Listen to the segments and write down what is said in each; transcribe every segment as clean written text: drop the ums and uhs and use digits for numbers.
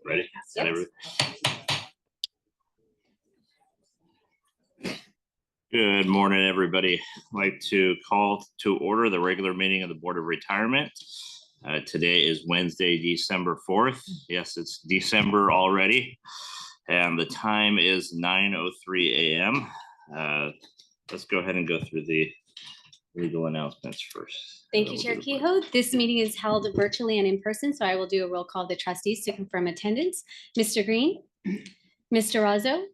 Ready? Yep. Good morning, everybody. I'd like to call to order the regular meeting of the Board of Retirement. Today is Wednesday, December 4th. Yes, it's December already. And the time is 9:03 a.m. Let's go ahead and go through the legal announcements first. Thank you, Chair Kehoe. This meeting is held virtually and in person, so I will do a roll call of the trustees to confirm attendance. Mr. Green, Mr. Razzo,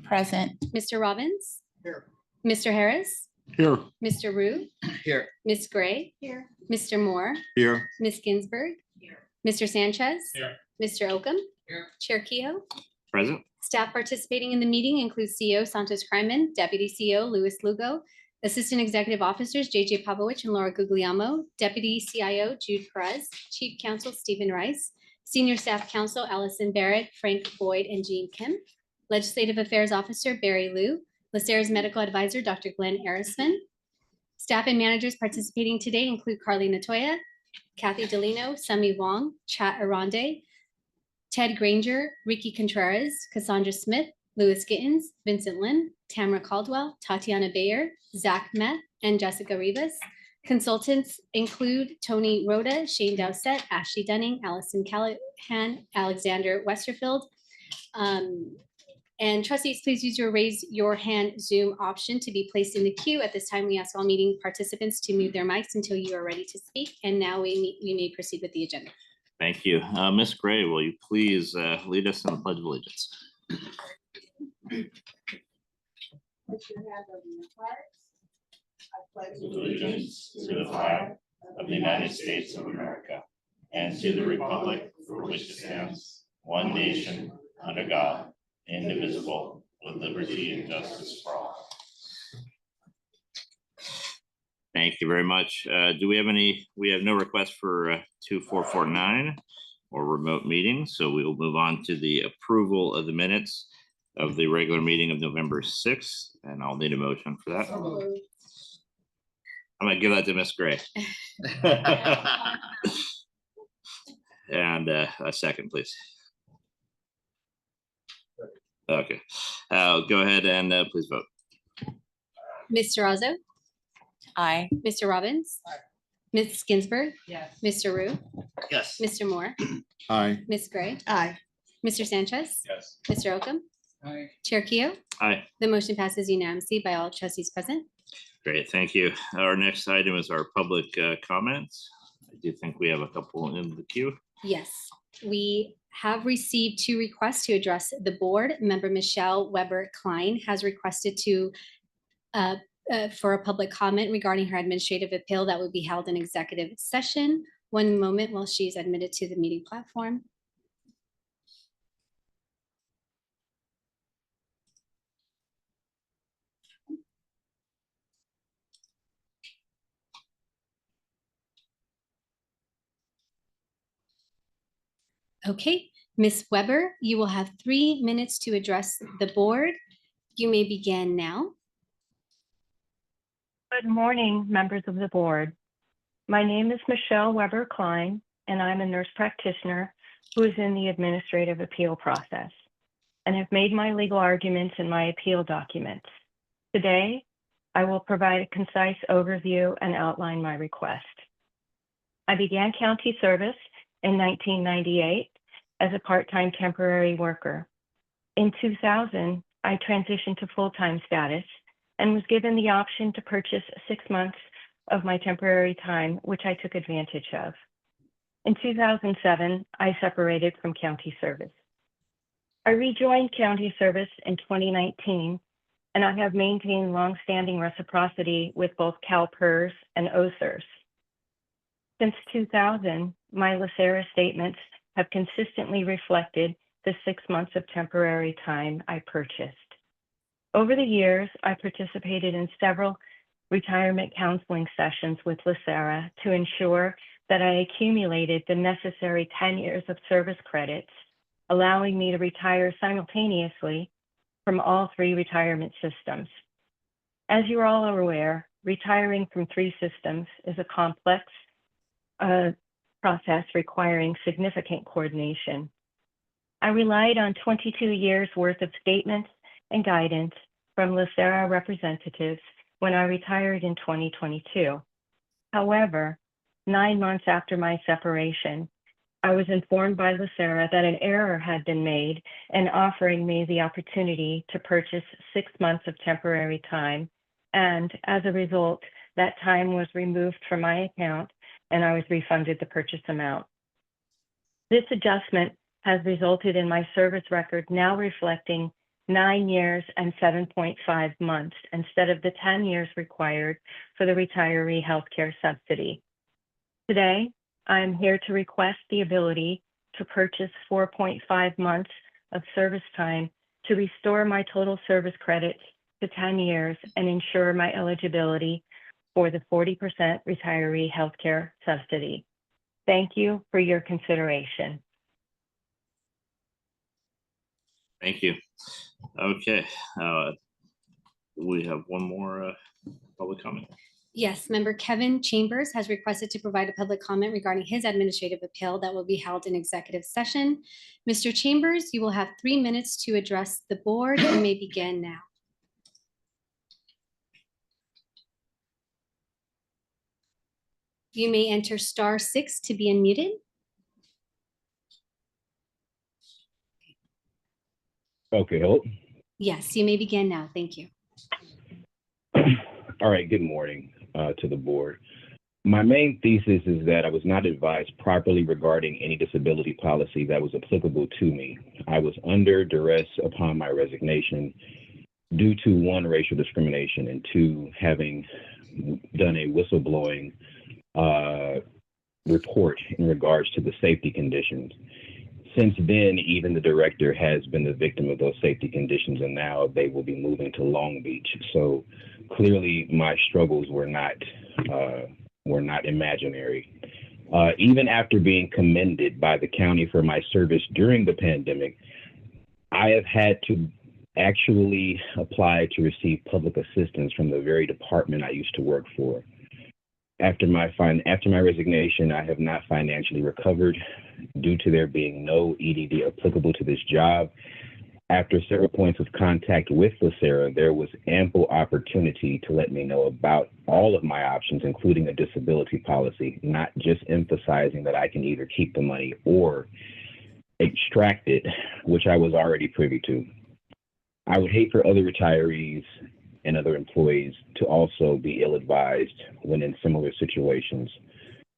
Present. Mr. Robbins, Here. Mr. Harris, Here. Mr. Rue, Here. Ms. Gray, Here. Mr. Moore, Here. Ms. Ginsburg, Mr. Sanchez, Mr. Oakham, Here. Chair Kehoe. Present. Staff participating in the meeting includes CEO Santos Kryman, Deputy CEO Louis Lugo, Assistant Executive Officers JJ Pavlovich and Laura Guglielmo, Deputy CIO Jude Perez, Chief Counsel Stephen Rice, Senior Staff Counsel Allison Barrett, Frank Boyd, and Jean Kim, Legislative Affairs Officer Barry Liu, LACERA's Medical Advisor Dr. Glenn Arisman. Staff and managers participating today include Carly Natoya, Kathy Delino, Sami Wong, Chat Arande, Ted Granger, Ricky Contreras, Cassandra Smith, Louis Gittins, Vincent Lin, Tamara Caldwell, Tatiana Bayer, Zach Met, and Jessica Rivas. Consultants include Tony Rhoda, Shane Dowsett, Ashley Dunning, Allison Callahan, Alexander Westerfield. And trustees, please use your raise your hand Zoom option to be placed in the queue. At this time, we ask all meeting participants to mute their mics until you are ready to speak. And now we may proceed with the agenda. Thank you. Ms. Gray, will you please lead us in the Pledge of Allegiance? Put your hand over your heart. I pledge Allegiance to the flag of the United States of America and to the republic for which it stands, one nation, under God, indivisible, with liberty and justice for all. Thank you very much. Do we have any? We have no request for 2449 or remote meetings, so we will move on to the approval of the minutes of the regular meeting of November 6th, and I'll need a motion for that. I'm gonna give that to Ms. Gray. And a second, please. Okay, go ahead and please vote. Mr. Razzo, Aye. Mr. Robbins, Ms. Ginsburg, Yes. Mr. Rue, Yes. Mr. Moore, Aye. Ms. Gray, Aye. Mr. Sanchez, Yes. Mr. Oakham, Aye. Chair Kehoe. Aye. The motion passes unanimously by all trustees present. Great, thank you. Our next item is our public comments. I do think we have a couple in the queue. Yes, we have received 2 requests to address the board. Member Michelle Weber Klein has requested to for a public comment regarding her administrative appeal that would be held in executive session. One moment while she's admitted to the meeting platform. Okay, Ms. Weber, you will have 3 minutes to address the board. You may begin now. Good morning, members of the board. My name is Michelle Weber Klein, and I'm a nurse practitioner who is in the administrative appeal process and have made my legal arguments in my appeal documents. Today, I will provide a concise overview and outline my request. I began county service in 1998 as a part-time temporary worker. In 2000, I transitioned to full-time status and was given the option to purchase 6 months of my temporary time, which I took advantage of. In 2007, I separated from county service. I rejoined county service in 2019, and I have maintained longstanding reciprocity with both CalPERS and OSERS. Since 2000, my LACERA statements have consistently reflected the 6 months of temporary time I purchased. Over the years, I participated in several retirement counseling sessions with LACERA to ensure that I accumulated the necessary 10 years of service credits, allowing me to retire simultaneously from all 3 retirement systems. As you all are aware, retiring from 3 systems is a complex process requiring significant coordination. I relied on 22 years worth of statements and guidance from LACERA representatives when I retired in 2022. However, 9 months after my separation, I was informed by LACERA that an error had been made in offering me the opportunity to purchase 6 months of temporary time, and as a result, that time was removed from my account and I was refunded the purchase amount. This adjustment has resulted in my service record now reflecting 9 years and 7.5 months instead of the 10 years required for the retiree healthcare subsidy. Today, I am here to request the ability to purchase 4.5 months of service time to restore my total service credits to 10 years and ensure my eligibility for the 40% retiree healthcare subsidy. Thank you for your consideration. Thank you. Okay, we have one more public comment. Yes, member Kevin Chambers has requested to provide a public comment regarding his administrative appeal that will be held in executive session. Mr. Chambers, you will have 3 minutes to address the board. You may begin now. You may enter *6 to be unmuted. Okay, hello. Yes, you may begin now. Thank you. All right, good morning to the board. My main thesis is that I was not advised properly regarding any disability policy that was applicable to me. I was under duress upon my resignation due to 1, racial discrimination, and 2, having done a whistleblowing report in regards to the safety conditions. Since then, even the director has been the victim of those safety conditions, and now they will be moving to Long Beach. So clearly my struggles were not imaginary. Even after being commended by the county for my service during the pandemic, I have had to actually apply to receive public assistance from the very department I used to work for. After my resignation, I have not financially recovered due to there being no EDD applicable to this job. After several points of contact with LACERA, there was ample opportunity to let me know about all of my options, including a disability policy, not just emphasizing that I can either keep the money or extract it, which I was already privy to. I would hate for other retirees and other employees to also be ill-advised when in similar situations.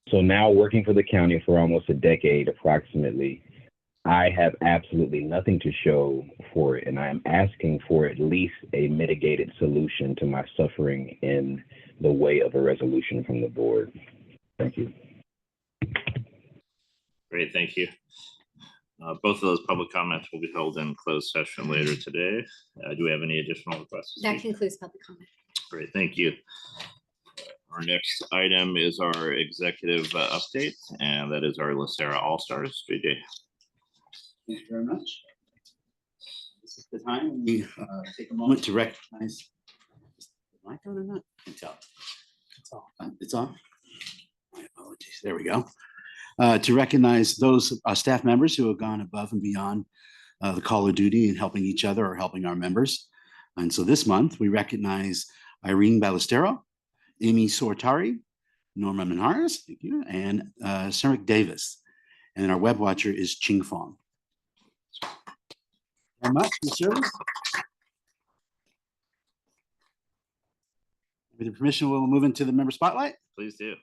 So now, working for the county for almost a decade approximately, I have absolutely nothing to show for it, and I am asking for at least a mitigated solution to my suffering in the way of a resolution from the board. Thank you. Great, thank you. Both of those public comments will be held in closed session later today. Do we have any additional requests to That speak? concludes public comment. Great, thank you. Our next item is our executive update, and that is our LACERA All-Stars. JJ. Thank you very much. This is the time when we take a moment to recognize. Is the mic on or not? I can tell. It's off. It's off. My apologies. There we go. To recognize those staff members who have gone above and beyond the call of duty in helping each other or helping our members. And so this month we recognize Irene Ballestero, Amy Sortari, Norma Menhares, thank you, and Sarek Davis. And our web watcher is Ching Fong. Very much for service. With your permission, we'll move into the member spotlight. Please do.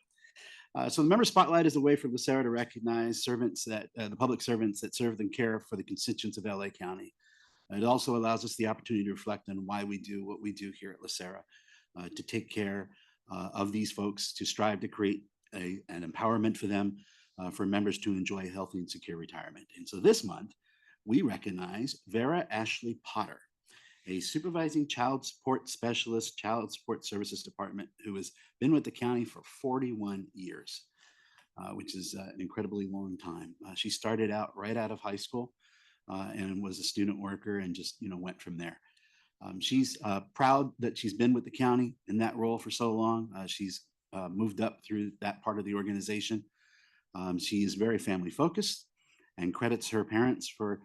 So the member spotlight is a way for LACERA to recognize servants that the public servants that serve and care for the constituents of LA County. It also allows us the opportunity to reflect on why we do what we do here at LACERA, to take care of these folks, to strive to create an empowerment for them, for members to enjoy a healthy and secure retirement. And so this month, we recognize Vera Ashley Potter, a supervising child support specialist, child support services department, who has been with the county for 41 years, which is an incredibly long time. She started out right out of high school and was a student worker and just, went from there. She's proud that she's been with the county in that role for so long. She's moved up through that part of the organization. She is very family focused and credits her parents for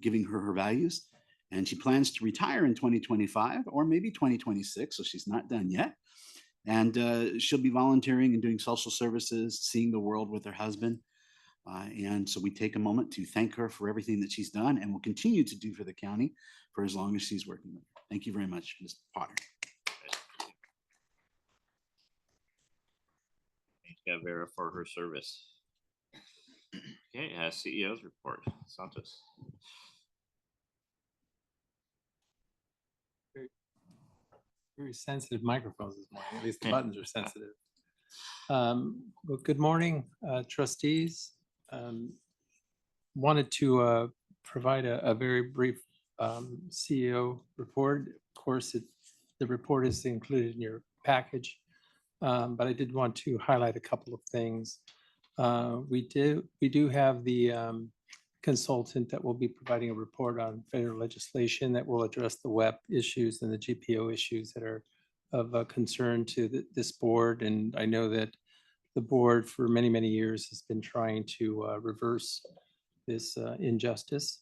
giving her her values. And she plans to retire in 2025 or maybe 2026, so she's not done yet. And she'll be volunteering and doing social services, seeing the world with her husband. And so we take a moment to thank her for everything that she's done and will continue to do for the county for as long as she's working with her. Thank you very much, Ms. Potter. Thank you, Vera, for her service. Okay, CEO's report. Santos. Very sensitive microphones this morning. At least the buttons are sensitive. Well, good morning, trustees. Wanted to provide a very brief CEO report. Of course, the report is included in your package, but I did want to highlight a couple of things. We do have the consultant that will be providing a report on federal legislation that will address the WEP issues and the GPO issues that are of concern to this board. And I know that the board for many, many years has been trying to reverse this injustice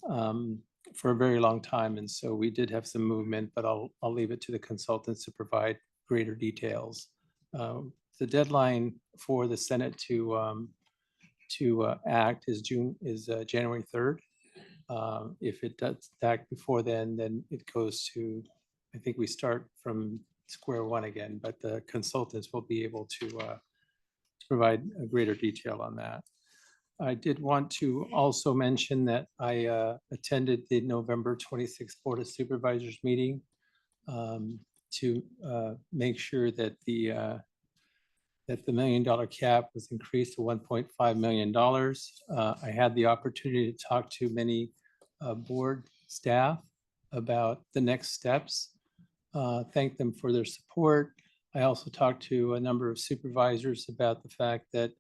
for a very long time. And so we did have some movement, but I'll leave it to the consultants to provide greater details. The deadline for the Senate to act is January 3rd. If it does act before then it goes to, I think we start from square one again, but the consultants will be able to provide a greater detail on that. I did want to also mention that I attended the November 26th Board of Supervisors meeting to make sure that the $1 million cap was increased to $1.5 million. I had the opportunity to talk to many board staff about the next steps, thank them for their support. I also talked to a number of supervisors about the fact that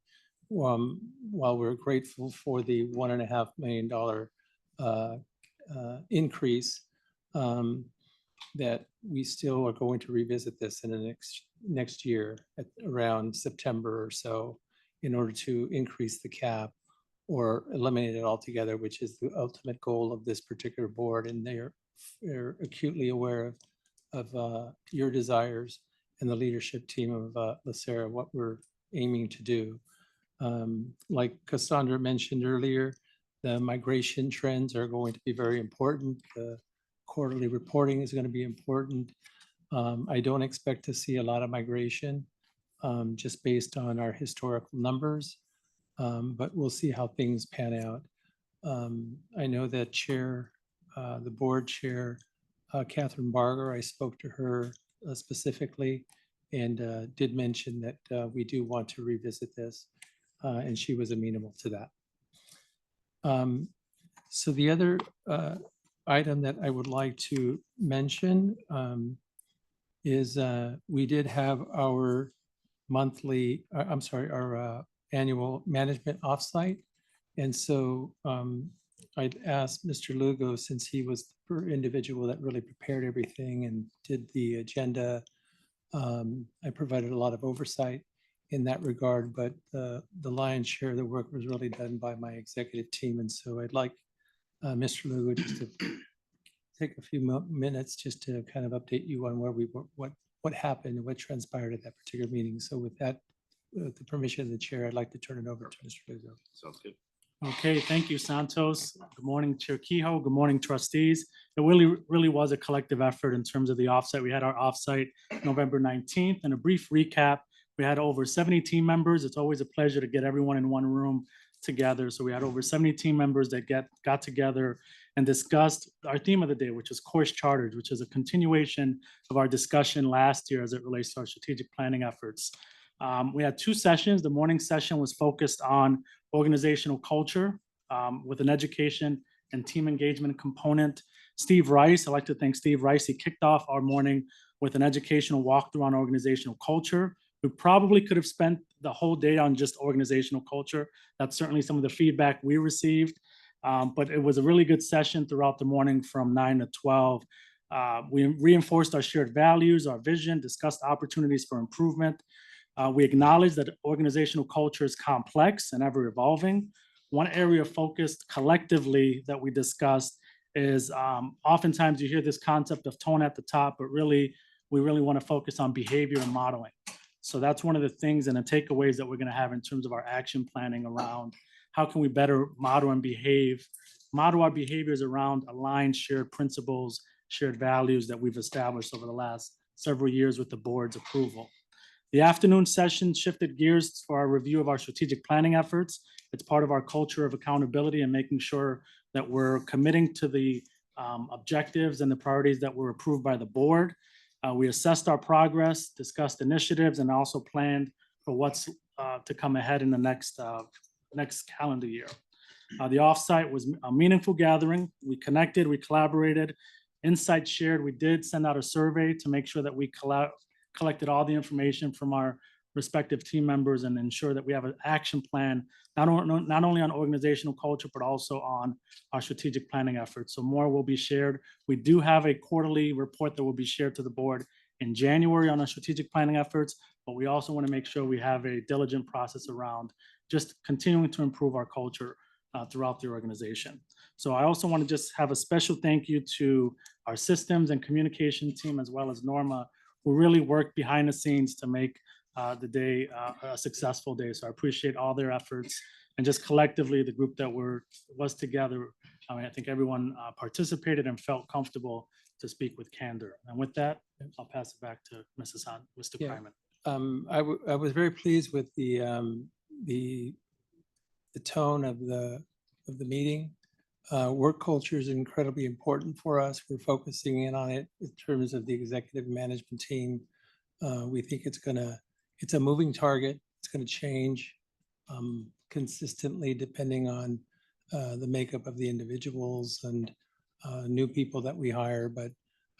while we're grateful for the $1.5 million increase, that we still are going to revisit this in the next year at around September or so in order to increase the cap or eliminate it altogether, which is the ultimate goal of this particular board. And they're acutely aware of your desires and the leadership team of LACERA, what we're aiming to do. Like Cassandra mentioned earlier, the migration trends are going to be very important. The quarterly reporting is going to be important. I don't expect to see a lot of migration just based on our historical numbers, but we'll see how things pan out. I know that the board chair, Catherine Barger, I spoke to her specifically and did mention that we do want to revisit this, and she was amenable to that. So the other item that I would like to mention is we did have our our annual management offsite. And so I'd asked Mr. Lugo, since he was the individual that really prepared everything and did the agenda, I provided a lot of oversight in that regard, but the lion's share of the work was really done by my executive team. And so I'd like Mr. Lugo just to take a few minutes just to kind of update you on where we were, what happened and what transpired at that particular meeting. So with that, with the permission of the chair, I'd like to turn it over to Mr. Lugo. Sounds good. Okay, thank you, Santos. Good morning, Chair Kehoe. Good morning, trustees. It really was a collective effort in terms of the offsite. We had our offsite November 19th, and a brief recap. We had over 70 team members. It's always a pleasure to get everyone in one room together. So we had over 70 team members that got together and discussed our theme of the day, which is course charters, which is a continuation of our discussion last year as it relates to our strategic planning efforts. We had two sessions. The morning session was focused on organizational culture with an education and team engagement component. Steve Rice, I'd like to thank Steve Rice. He kicked off our morning with an educational walkthrough on organizational culture. We probably could have spent the whole day on just organizational culture. That's certainly some of the feedback we received, but it was a really good session throughout the morning from 9 to 12. We reinforced our shared values, our vision, discussed opportunities for improvement. We acknowledge that organizational culture is complex and ever evolving. One area of focus collectively that we discussed is oftentimes you hear this concept of tone at the top, but really, we really want to focus on behavior and modeling. So that's one of the things and the takeaways that we're going to have in terms of our action planning around how can we better model and model our behaviors around aligned shared principles, shared values that we've established over the last several years with the board's approval. The afternoon session shifted gears for our review of our strategic planning efforts. It's part of our culture of accountability and making sure that we're committing to the objectives and the priorities that were approved by the board. We assessed our progress, discussed initiatives, and also planned for what's to come ahead in the next calendar year. The offsite was a meaningful gathering. We connected, we collaborated, insights shared. We did send out a survey to make sure that we collected all the information from our respective team members and ensure that we have an action plan, not only on organizational culture, but also on our strategic planning efforts. So more will be shared. We do have a quarterly report that will be shared to the board in January on our strategic planning efforts, but we also want to make sure we have a diligent process around just continuing to improve our culture throughout the organization. So I also want to just have a special thank you to our systems and communication team, as well as Norma, who really worked behind the scenes to make the day a successful day. So I appreciate all their efforts, and just collectively the group that was together. I think everyone participated and felt comfortable to speak with candor. And with that, I'll pass it back to Mr. Yeah. Kryman. I was very pleased with the tone of the meeting. Work culture is incredibly important for us. We're focusing in on it in terms of the executive management team. We think it's a moving target. It's going to change consistently depending on the makeup of the individuals and new people that we hire. But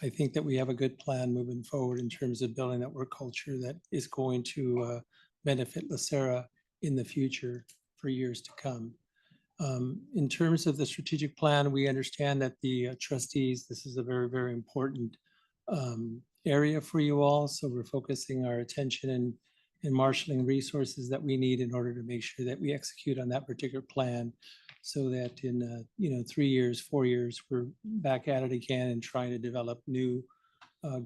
I think that we have a good plan moving forward in terms of building that work culture that is going to benefit LACERA in the future for years to come. In terms of the strategic plan, we understand that the trustees, this is a very, very important area for you all. So we're focusing our attention and marshaling resources that we need in order to make sure that we execute on that particular plan, so that in 3 years, 4 years, we're back at it again and trying to develop new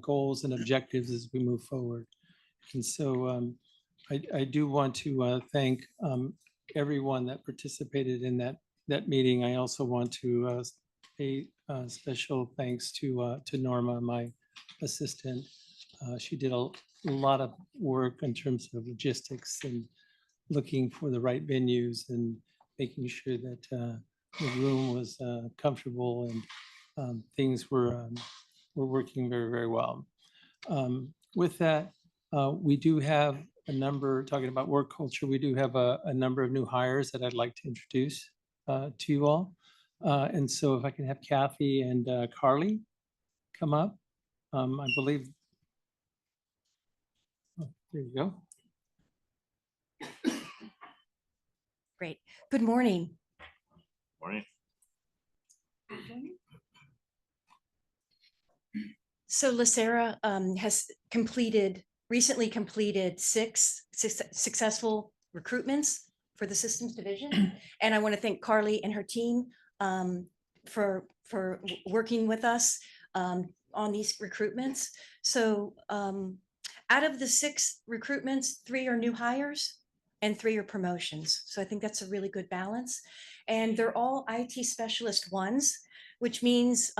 goals and objectives as we move forward. And so I do want to thank everyone that participated in that meeting. I also want to pay special thanks to Norma, my assistant. She did a lot of work in terms of logistics and looking for the right venues and making sure that the room was comfortable and things were working very, very well. With that, we do have a number, talking about work culture, we do have a number of new hires that I'd like to introduce to you all. And so if I can have Kathy and Carly come up. I believe, oh, there you go. Great. Good morning. Morning. So LACERA has recently completed six successful recruitments for the systems division. And I want to thank Carly and her team for working with us on these recruitments. So out of the 6 recruitments, 3 are new hires and 3 are promotions. So I think that's a really good balance. And they're all IT specialist ones, which means,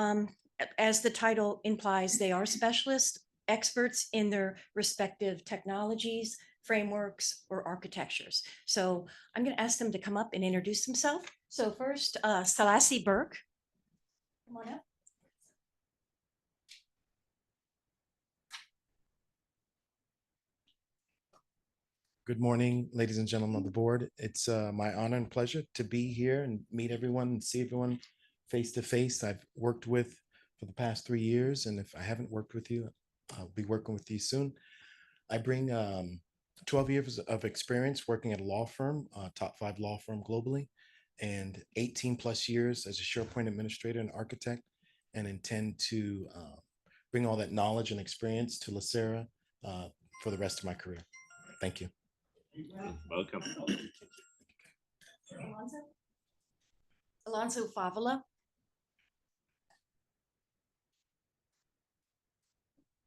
as the title implies, they are specialists, experts in their respective technologies, frameworks, or architectures. So I'm going to ask them to come up and introduce themselves. So first, Salasi Burke. Come on up. Good morning, ladies and gentlemen of the board. It's my honor and pleasure to be here and meet everyone and see everyone face to face. I've worked with for the past 3 years, and if I haven't worked with you, I'll be working with you soon. I bring 12 years of experience working at a law firm, top 5 law firm globally, and 18 plus years as a SharePoint administrator and architect, and intend to bring all that knowledge and experience to LACERA for the rest of my career. Thank you. Welcome. Alonso Favela.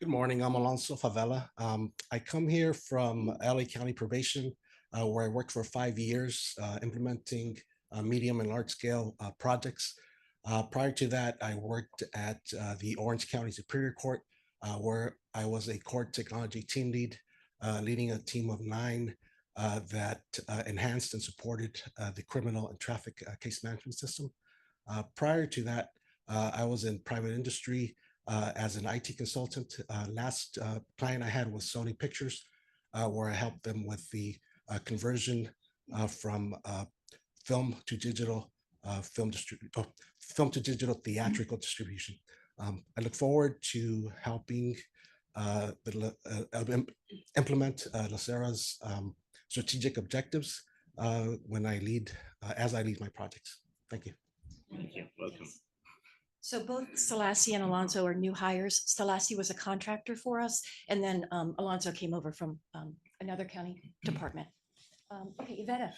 Good morning, I'm Alonso Favela. I come here from LA County Probation, where I worked for 5 years implementing medium and large scale projects. Prior to that, I worked at the Orange County Superior Court, where I was a court technology team lead, leading a team of 9 that enhanced and supported the criminal and traffic case management system. Prior to that, I was in private industry as an IT consultant. Last client I had was Sony Pictures, where I helped them with the conversion from film to digital film to digital theatrical distribution. I look forward to helping implement LACERA's strategic objectives when I lead, as I lead my projects. Thank you. Thank you. Welcome. So both Selassie and Alonso are new hires. Selassie was a contractor for us, and then Alonso came over from another county department. Okay, Iveta.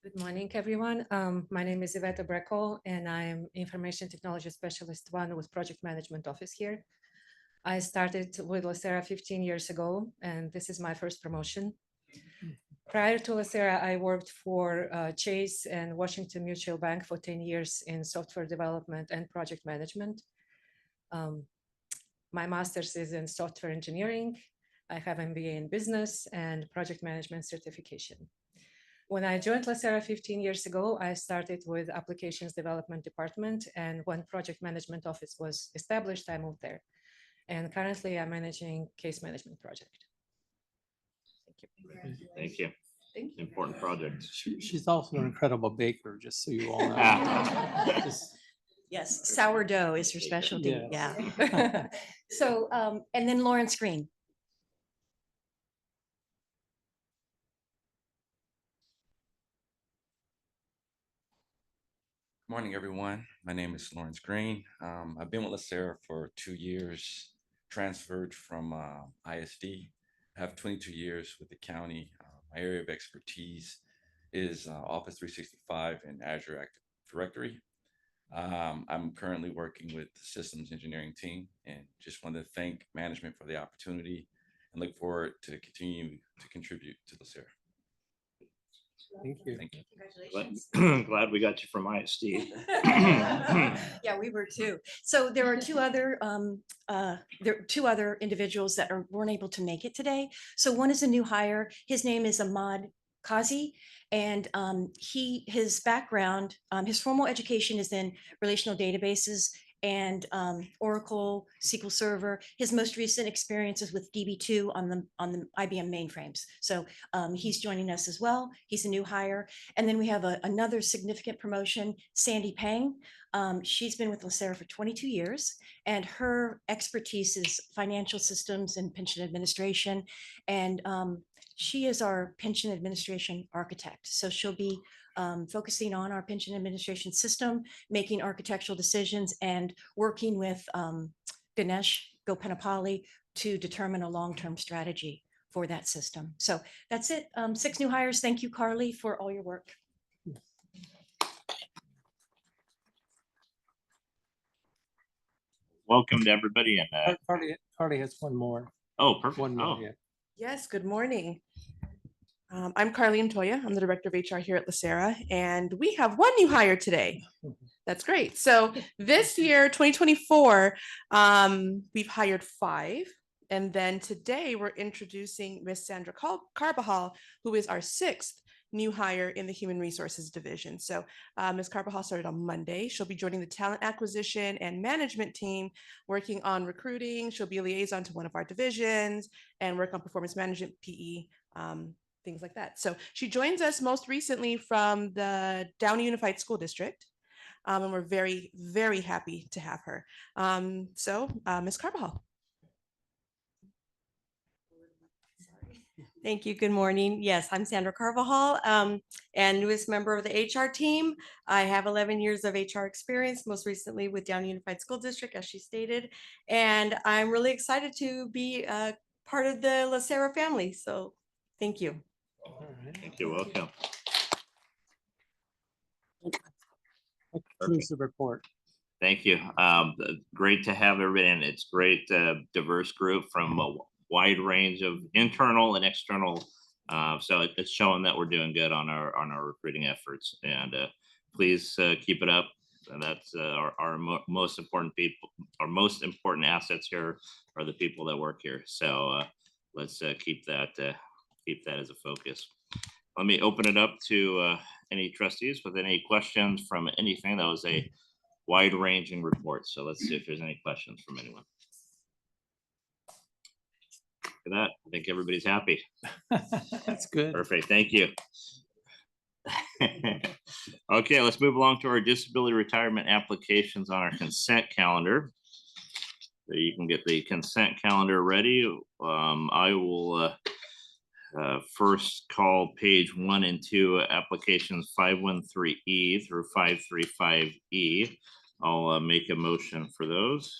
Good morning, everyone. My name is Iveta Breckel, and I am Information Technology Specialist 1 with Project Management Office here. I started with LACERA 15 years ago, and this is my first promotion. Prior to LACERA, I worked for Chase and Washington Mutual Bank for 10 years in software development and project management. My master's is in software engineering. I have MBA in business and project management certification. When I joined LACERA 15 years ago, I started with applications development department, and when project management office was established, I moved there. And currently I'm managing case management project. Thank you. Thank you. Important project. She's also an incredible baker, just so you all know. Just- Yes, sourdough is her specialty. Yes. Yeah. So, and then Lawrence Green. Morning, everyone. My name is Lawrence Green. I've been with LACERA for 2 years, transferred from ISD. I have 22 years with the county. My area of expertise is Office 365 and Azure Active Directory. I'm currently working with the systems engineering team, and just want to thank management for the opportunity and look forward to continue to contribute to LACERA. Thank you. Thank you. Congratulations. Glad we got you from ISD. Yeah, we were too. So there are two other individuals that weren't able to make it today. So one is a new hire. His name is Ahmad Kazi, and his background, his formal education is in relational databases and Oracle, SQL Server. His most recent experience is with DB2 on the IBM mainframes. So he's joining us as well. He's a new hire. And then we have another significant promotion, Sandy Pang. She's been with LACERA for 22 years, and her expertise is financial systems and pension administration. And she is our pension administration architect. So she'll be focusing on our pension administration system, making architectural decisions, and working with Ganesh Gopanapalli to determine a long-term strategy for that system. So that's it. 6 new hires. Thank you, Carly, for all your work. Welcome to everybody. And Carly has one more. oh, perfect. One more, Oh, yeah. Yes, good morning. I'm Carlene Toya. I'm the Director of HR here at LACERA, and we have one new hire today. That's great. So this year, 2024, we've hired 5. And then today we're introducing Miss Sandra Carbajal, who is our 6th new hire in the Human Resources Division. So Ms. Carbajal started on Monday. She'll be joining the talent acquisition and management team, working on recruiting. She'll be a liaison to one of our divisions and work on performance management, PE, things like that. So she joins us most recently from the Downey Unified School District. And we're very, very happy to have her. Ms. Carbajal. Thank you. Good morning. Yes, I'm Sandra Carvajal, and newest member of the HR team. I have 11 years of HR experience, most recently with Downey Unified School District, as she stated. And I'm really excited to be part of the LACERA family. So thank you. Thank you. Welcome. Concludes the report. Thank you. Great to have everybody, and it's great, diverse group from a wide range of internal and external. So it's showing that we're doing good on our recruiting efforts, and please keep it up. And that's our most important people. Our most important assets here are the people that work here. So let's keep that as a focus. Let me open it up to any trustees with any questions from anything. That was a wide-ranging report. So let's see if there's any questions from anyone. For that, I think everybody's happy. That's good. Perfect. Thank you. Okay, let's move along to our disability retirement applications on our consent calendar. So you can get the consent calendar ready. I will first call page 1 and 2 applications 513E through 535E. I'll make a motion for those.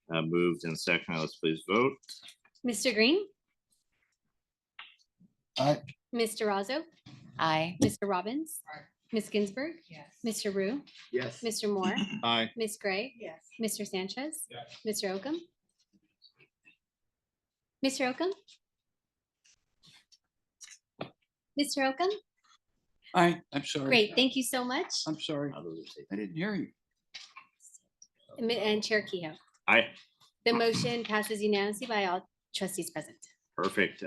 Moved and seconded. Let's please vote. Mr. Green, Aye. Mr. Razzo, Aye. Mr. Robbins, Ms. Ginsburg, Mr. Rue, Yes. Mr. Moore, Aye. Ms. Gray, Mr. Sanchez, Mr. Oakham, Mr. Oakham, Mr. Oakham. I'm sorry. Great, thank you so much. I'm sorry. I didn't hear you. And Chair Kehoe. Aye. The motion passes unanimously by all trustees present. Perfect.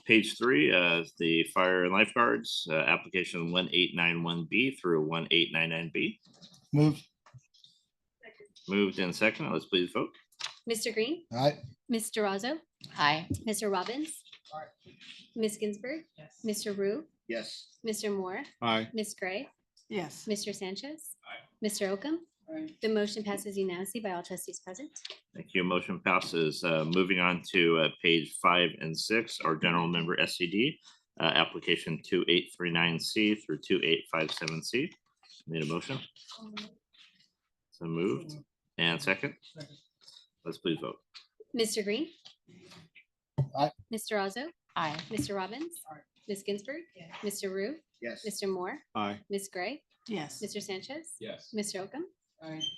Page 3, the fire and lifeguards, application 1891B through 1899B. Move. Moved and seconded. Let's please vote. Mr. Green, Aye. Mr. Razzo, Aye. Mr. Robbins, Ms. Ginsburg, Mr. Rue, Yes. Mr. Moore, Aye. Ms. Gray, Yes. Mr. Sanchez, Mr. Oakham. The motion passes unanimously by all trustees present. Thank you. Motion passes. Moving on to page 5 and 6, our general member SCD, application 2839C through 2857C. Need a motion? So moved and second. Let's please vote. Mr. Green, Aye. Mr. Razzo, Aye. Mr. Robbins, Ms. Ginsburg, Mr. Rue, Yes. Mr. Moore, Aye. Ms. Gray, Yes. Mr. Sanchez, Yes. Mr. Oakham.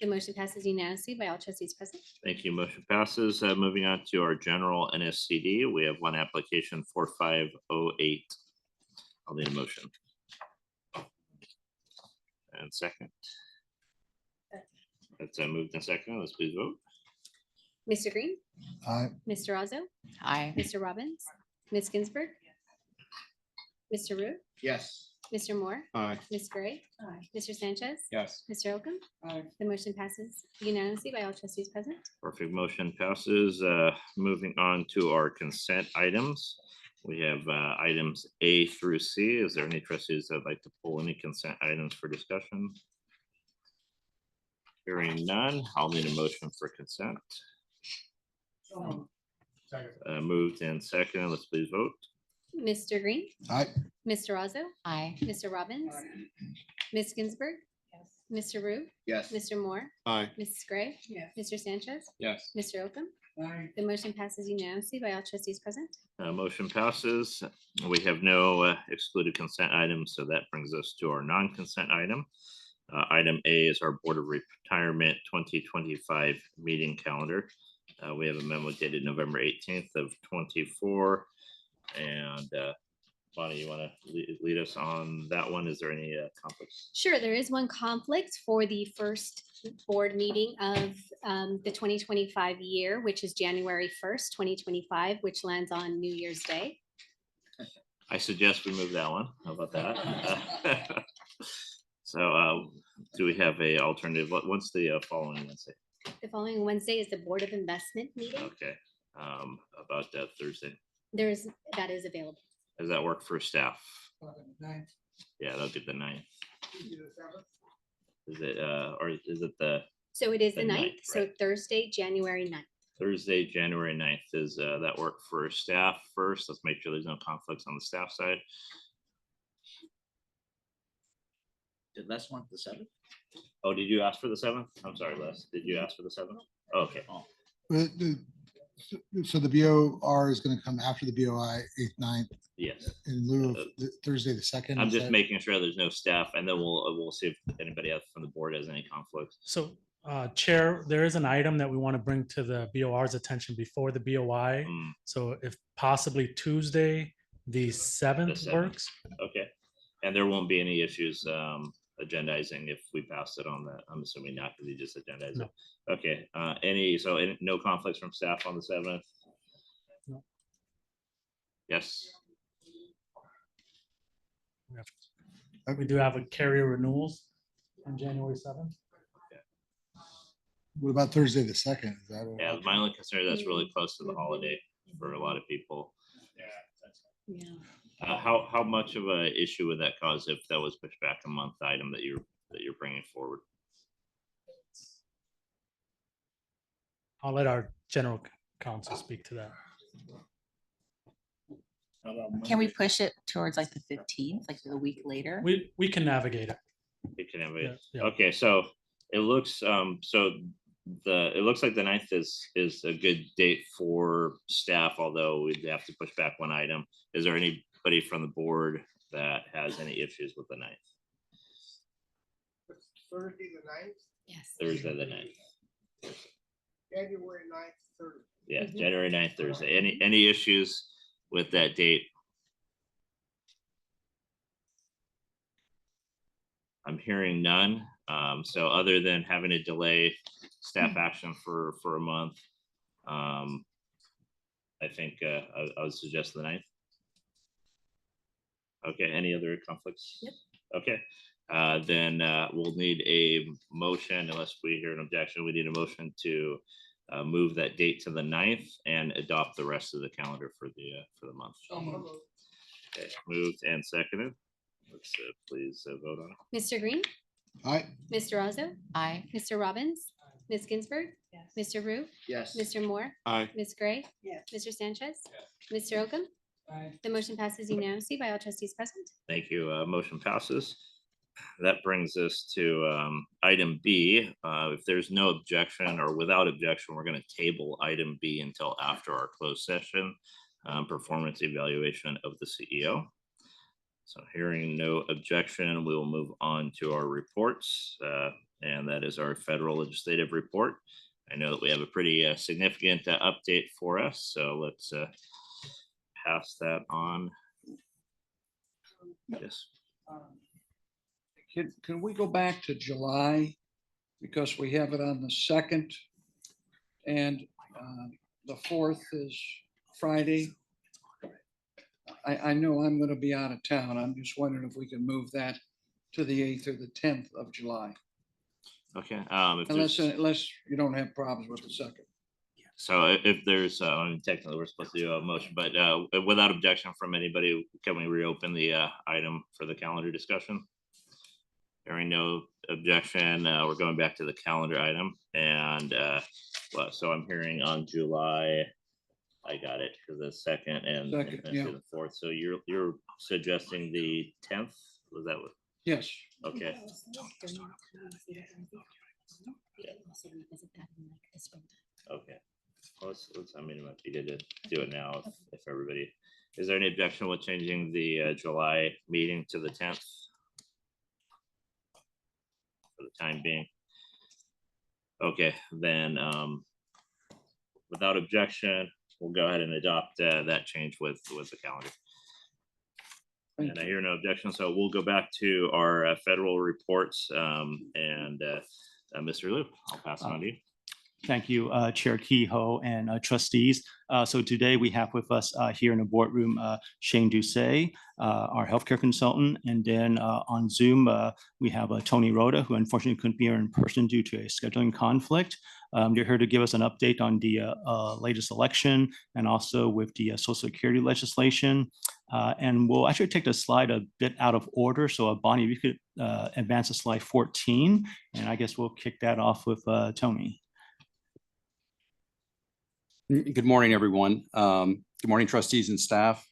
The motion passes unanimously by all trustees present. Thank you. Motion passes. Moving on to our general NSCD, we have one application 4508. I'll need a motion. And second. That's moved and second. Let's please vote. Mr. Green, Aye. Mr. Razzo, Aye. Mr. Robbins, Ms. Ginsburg, Mr. Rue, Yes. Mr. Moore, Aye. Ms. Gray, Mr. Sanchez, Yes. Mr. Oakham. The motion passes unanimously by all trustees present. Perfect. Motion passes. Moving on to our consent items. We have items A through C. Is there any trustees that would like to pull any consent items for discussion? Hearing none, I'll need a motion for consent. Moved and second. Let's please vote. Mr. Green, Aye. Mr. Razzo, Aye. Mr. Robbins, Ms. Ginsburg, Mr. Rue, Yes. Mr. Moore, Aye. Mrs. Gray, Mr. Sanchez, Yes. Mr. Oakham. The motion passes unanimously by all trustees present. Motion passes. We have no excluded consent items, so that brings us to our non-consent item. Item A is our Board of Retirement 2025 meeting calendar. We have a memo dated November 18th of 24. And Bonnie, you want to lead us on that one? Is there any conflicts? Sure, there is one conflict for the first board meeting of the 2025 year, which is January 1st, 2025, which lands on New Year's Day. I suggest we move that one. How about that? So do we have a alternative? What's the following Wednesday? The following Wednesday is the Board of Investment meeting. Okay. About that Thursday. That is available. Does that work for staff? Yeah, that'll be the 9th. Is it or is it the? So it is the 9th, ninth, so right. Thursday, January 9th. Thursday, January 9th. Does that work for staff first? Let's make sure there's no conflicts on the staff side. Did Les want the 7th? Oh, did you ask for the 7th? I'm sorry, Les. Did you ask for the 7th? Okay. So the BOR is going to come after the BOI 8th, 9th Yes. in lieu of Thursday the 2nd. I'm just making sure there's no staff, and then we'll see if anybody else from the board has any conflicts. So, Chair, there is an item that we want to bring to the BOR's attention before the BOI. So if possibly Tuesday, the 7th works. Okay. And there won't be any issues agendizing if we pass it on that. I'm assuming not, because you just agendize it. Okay. No conflicts from staff on the 7th? No. Yes. We do have a carrier renewals on January 7th. What about Thursday the 2nd? Is that Yeah, my only concern is that's really close to the holiday for a lot of people. How much of a issue would that cause if that was pushed back a month item that you're bringing forward? I'll let our general counsel speak to that. Can we push it towards like the 15th, like a week later? We can navigate it. We can navigate it. Yeah. Okay, so it looks it looks like the 9th is a good date for staff, although we'd have to push back one item. Is there anybody from the board that has any issues with the 9th? Thursday the 9th? Yes. Thursday the 9th. January 9th, Thursday. Yeah, January 9th, Thursday. Any issues with that date? I'm hearing none. So other than having to delay staff action for a month, I think I would suggest the 9th. Okay, any other conflicts? Yep. Okay, then we'll need a motion, unless we hear an objection, we need a motion to move that date to the 9th and adopt the rest of the calendar for the month. Okay, moved and seconded. Let's please vote on it. Mr. Green, Aye. Mr. Razzo, Aye. Mr. Robbins, Ms. Ginsburg, Mr. Rue, Yes. Mr. Moore, Aye. Ms. Gray, Mr. Sanchez, Mr. Oakham. The motion passes unanimously by all trustees present. Thank you. Motion passes. That brings us to item B. If there's no objection or without objection, we're going to table item B until after our closed session, performance evaluation of the CEO. So hearing no objection, we will move on to our reports, and that is our federal legislative report. I know that we have a pretty significant update for us, so let's pass that on. Yes. Can we go back to July? Because we have it on the 2nd and the 4th is Friday. I know I'm going to be out of town. I'm just wondering if we can move that to the 8th or the 10th of July. Okay. Unless you don't have problems with the 2nd. So if there's, technically we're supposed to do a motion, but without objection from anybody, can we reopen the item for the calendar discussion? Hearing no objection, we're going back to the calendar item, and so I'm hearing on July. I got it for the 2nd and the 4th. So you're suggesting the 10th? Was that what? Yes. Okay. Okay. I mean, it might be good to do it now if everybody. Is there any objection with changing the July meeting to the 10th? For the time being. Okay, then without objection, we'll go ahead and adopt that change with the calendar. And I hear no objection, so we'll go back to our federal reports, and Mr. Loop, I'll pass it on to you. Thank you, Chair Kehoe and trustees. So today we have with us here in the boardroom, Shane Doucet, our healthcare consultant. And then on Zoom, we have Tony Rhoda, who unfortunately couldn't be here in person due to a scheduling conflict. They're here to give us an update on the latest election and also with the Social Security legislation. And we'll actually take the slide a bit out of order. So Bonnie, if you could advance to slide 14, and I guess we'll kick that off with Tony. Good morning, everyone. Good morning, trustees and staff.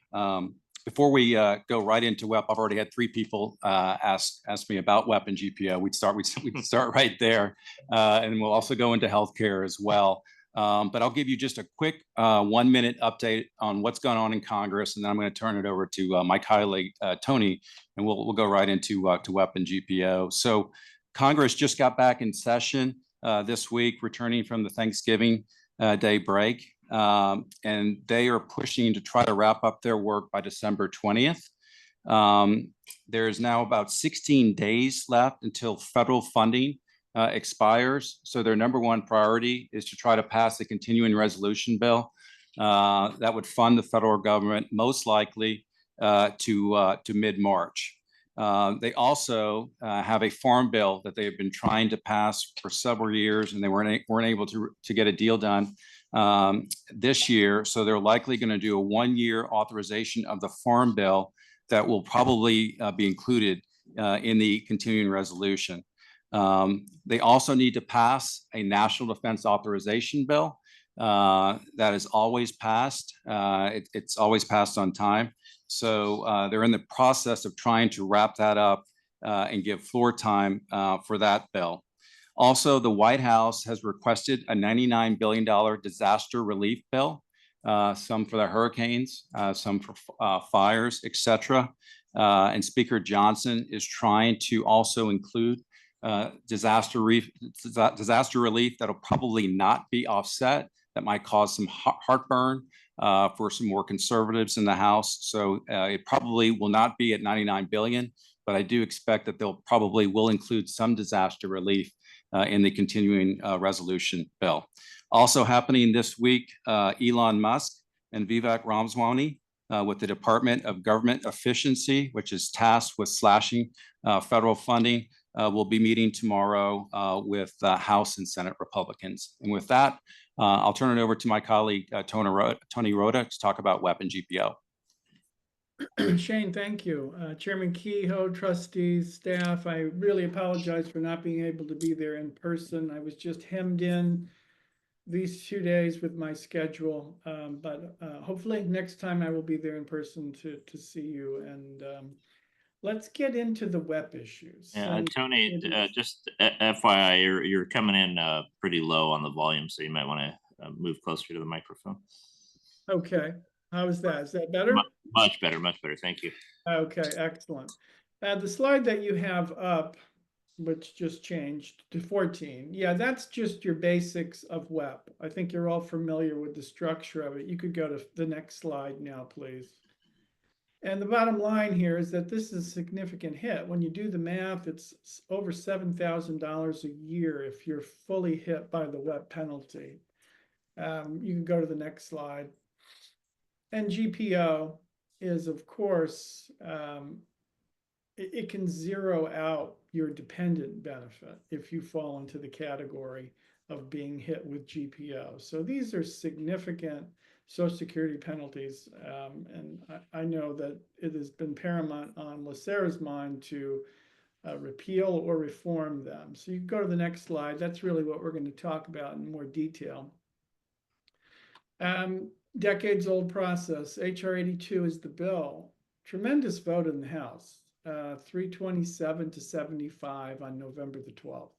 Before we go right into WEP, I've already had 3 people ask me about WEP and GPO. We'd start right there, and we'll also go into healthcare as well. But I'll give you just a quick 1-minute update on what's going on in Congress, and then I'm going to turn it over to my colleague Tony, and we'll go right into to WEP and GPO. So Congress just got back in session this week, returning from the Thanksgiving Day break, and they are pushing to try to wrap up their work by December 20th. There's now about 16 days left until federal funding expires. So their number 1 priority is to try to pass a continuing resolution bill that would fund the federal government, most likely to mid-March. They also have a farm bill that they have been trying to pass for several years, and they weren't able to get a deal done this year. So they're likely going to do a 1-year authorization of the farm bill that will probably be included in the continuing resolution. They also need to pass a national defense authorization bill that is always passed. It's always passed on time. So they're in the process of trying to wrap that up and give floor time for that bill. Also, the White House has requested a $99 billion disaster relief bill, some for the hurricanes, some for fires, etc. And Speaker Johnson is trying to also include disaster relief that'll probably not be offset, that might cause some heartburn for some more conservatives in the House. So it probably will not be at $99 billion, but I do expect that they'll probably will include some disaster relief in the continuing resolution bill. Also happening this week, Elon Musk and Vivek Ramaswamy with the Department of Government Efficiency, which is tasked with slashing federal funding, will be meeting tomorrow with House and Senate Republicans. And with that, I'll turn it over to my colleague, Tony Rota, to talk about WEP and GPO. Shane, thank you. Chairman Kehoe, trustees, staff, I really apologize for not being able to be there in person. I was just hemmed in these 2 days with my schedule, but hopefully next time I will be there in person to see you. And let's get into the WEP issues. Yeah, Tony, just FYI, you're coming in pretty low on the volume, so you might want to move closer to the microphone. Okay. How is that? Is that better? Much better, much better. Thank you. Okay, excellent. The slide that you have up, which just changed to 14. Yeah, that's just your basics of WEP. I think you're all familiar with the structure of it. You could go to the next slide now, please. And the bottom line here is that this is a significant hit. When you do the math, it's over $7,000 a year if you're fully hit by the WEP penalty. You can go to the next slide. And GPO is, of course, it can zero out your dependent benefit if you fall into the category of being hit with GPO. So these are significant Social Security penalties. And I know that it has been paramount on LACERA's mind to repeal or reform them. So you can go to the next slide. That's really what we're going to talk about in more detail. Decades old process. HR 82 is the bill. Tremendous vote in the House. 327 to 75 on November the 12th.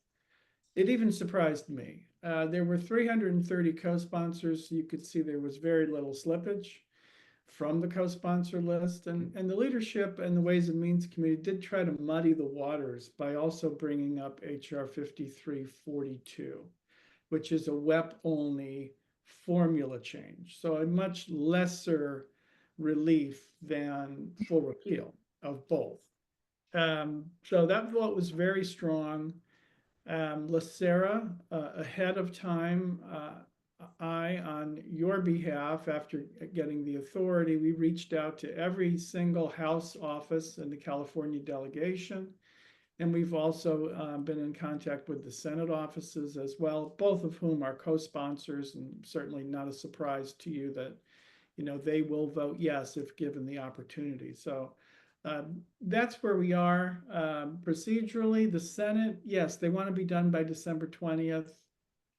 It even surprised me. There were 330 co-sponsors. So you could see there was very little slippage from the co-sponsor list. And the leadership and the Ways and Means Committee did try to muddy the waters by also bringing up HR 5342, which is a WEP-only formula change. So a much lesser relief than full repeal of both. So that vote was very strong. LACERA, ahead of time, I, on your behalf, after getting the authority, we reached out to every single House office in the California delegation. And we've also been in contact with the Senate offices as well, both of whom are co-sponsors, and certainly not a surprise to you that, they will vote yes if given the opportunity. So that's where we are. Procedurally, the Senate, yes, they want to be done by December 20th.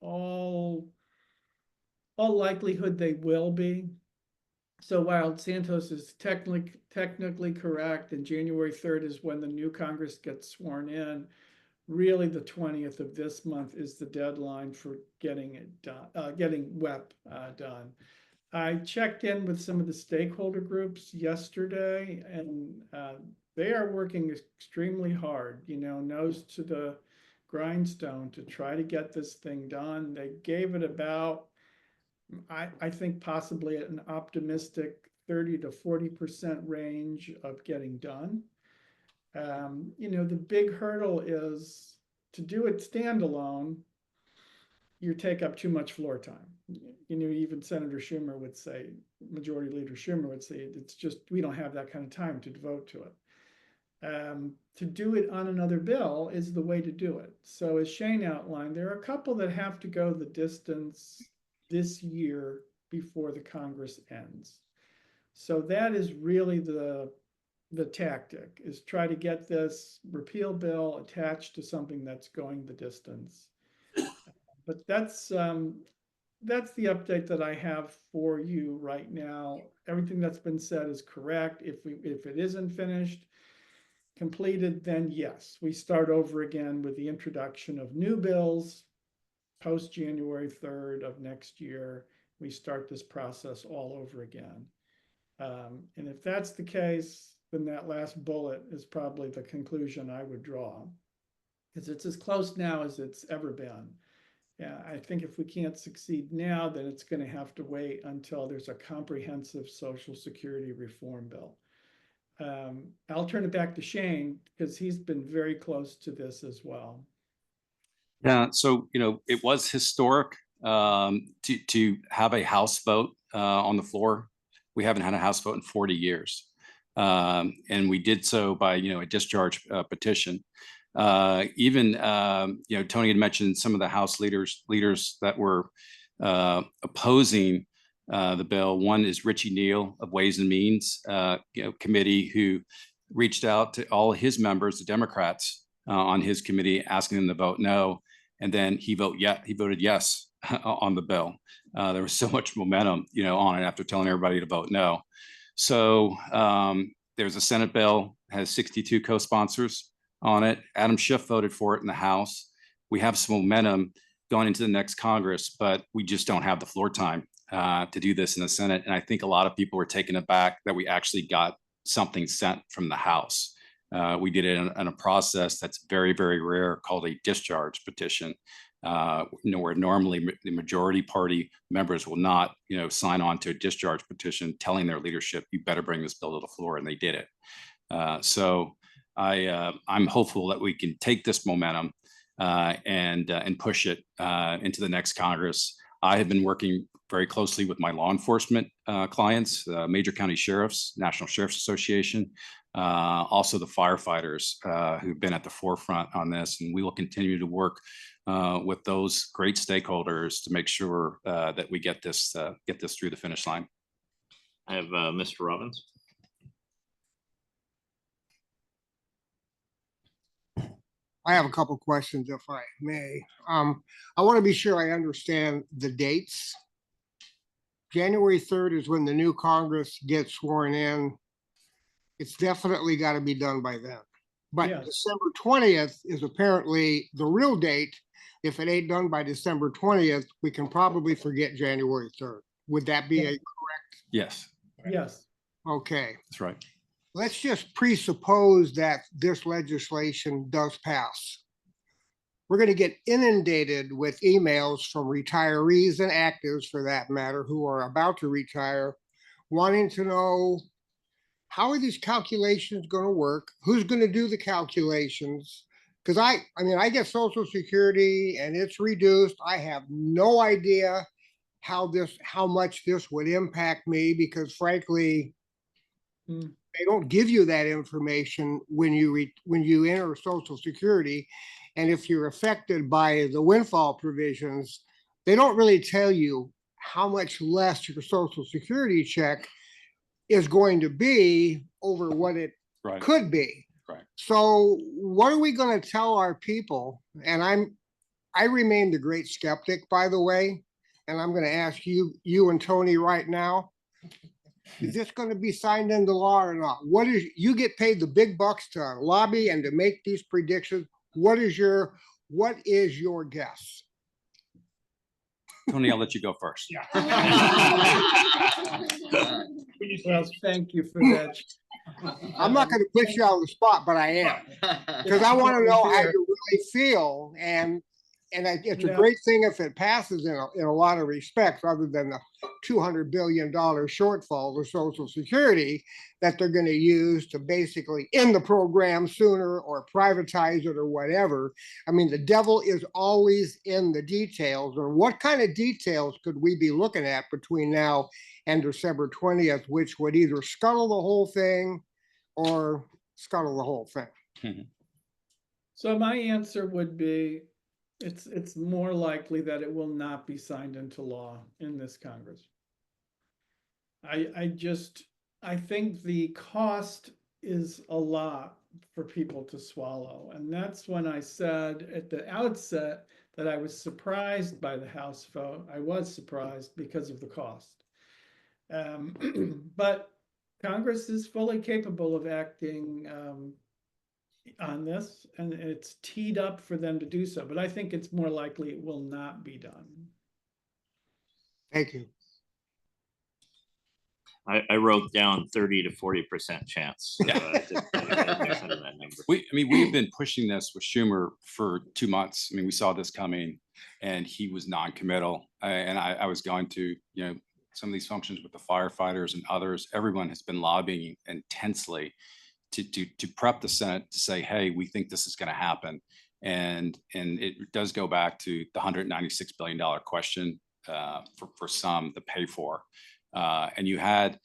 All all likelihood, they will be. So while Santos is technically correct, and January 3rd is when the new Congress gets sworn in, really the 20th of this month is the deadline for getting it done, getting WEP done. I checked in with some of the stakeholder groups yesterday, and they are working extremely hard, you know, nose to the grindstone to try to get this thing done. They gave it about, I think possibly an optimistic 30 to 40% range of getting done. You know, the big hurdle is to do it standalone, you take up too much floor time. You know, even Senator Schumer would say, Majority Leader Schumer would say, it's just, we don't have that kind of time to devote to it. To do it on another bill is the way to do it. So as Shane outlined, there are a couple that have to go the distance this year before the Congress ends. So that is really the tactic, is try to get this repeal bill attached to something that's going the distance. But that's the update that I have for you right now. Everything that's been said is correct. If it isn't finished, completed, then yes, we start over again with the introduction of new bills post January 3rd of next year. We start this process all over again. And if that's the case, then that last bullet is probably the conclusion I would draw, because it's as close now as it's ever been. Yeah, I think if we can't succeed now, then it's going to have to wait until there's a comprehensive Social Security reform bill. I'll turn it back to Shane, because he's been very close to this as well. Yeah, so, you know, it was historic to have a House vote on the floor. We haven't had a House vote in 40 years. And we did so by, you know, a discharge petition. Even, you know, Tony had mentioned some of the House leaders that were opposing the bill. One is Richie Neal of Ways and Means you know, Committee, who reached out to all of his members, the Democrats on his committee, asking them to vote no. And then he voted yes on the bill. There was so much momentum, you know, on it after telling everybody to vote no. So there's a Senate bill, has 62 co-sponsors on it. Adam Schiff voted for it in the House. We have some momentum going into the next Congress, but we just don't have the floor time to do this in the Senate. And I think a lot of people were taken aback that we actually got something sent from the House. We did it in a process that's very, very rare, called a discharge petition. You know, where normally the majority party members will not, you know, sign on to a discharge petition telling their leadership, you better bring this bill to the floor, and they did it. So I'm hopeful that we can take this momentum and push it into the next Congress. I have been working very closely with my law enforcement clients, major county sheriffs, National Sheriff's Association, also the firefighters who've been at the forefront on this, and we will continue to work with those great stakeholders to make sure that we get this through the finish line. I have Mr. Robbins. I have a couple questions, if I may. I want to be sure I understand the dates. January 3rd is when the new Congress gets sworn in. It's definitely got to be done by then. But yes, December 20th is apparently the real date. If it ain't done by December 20th, we can probably forget January 3rd. Would that be a correct? Yes. Yes. Okay. That's right. Let's just presuppose that this legislation does pass. We're going to get inundated with emails from retirees and actives, for that matter, who are about to retire, wanting to know, how are these calculations going to work? Who's going to do the calculations? Because I mean, I get Social Security and it's reduced. I have no idea how much this would impact me, because frankly, they don't give you that information when you enter Social Security. And if you're affected by the windfall provisions, they don't really tell you how much less your Social Security check is going to be over what it could be. Right. So what are we going to tell our people? And I remain the great skeptic, by the way, and I'm going to ask you and Tony right now, is this going to be signed into law or not? You get paid the big bucks to lobby and to make these predictions. What is your guess? Tony, I'll let you go first. Well, thank you for that. I'm not going to put you on the spot, but I am, because I want to know how you really feel. And it's a great thing if it passes in a lot of respects, other than the $200 billion shortfall of Social Security that they're going to use to basically end the program sooner or privatize it or whatever. I mean, the devil is always in the details. And what kind of details could we be looking at between now and December 20th, which would either scuttle the whole thing or scuttle the whole thing? So my answer would be, it's more likely that it will not be signed into law in this Congress. I think the cost is a lot for people to swallow. And that's when I said at the outset that I was surprised by the House vote. I was surprised because of the cost. But Congress is fully capable of acting on this, and it's teed up for them to do so. But I think it's more likely it will not be done. Thank you. I wrote down 30 to 40% chance. So I did that number. We've been pushing this with Schumer for 2 months. I mean, we saw this coming, and he was non-committal. I was going to, some of these functions with the firefighters and others. Everyone has been lobbying intensely to prep the Senate to say, hey, we think this is going to happen. And it does go back to the $196 billion question for some to pay for. And you had,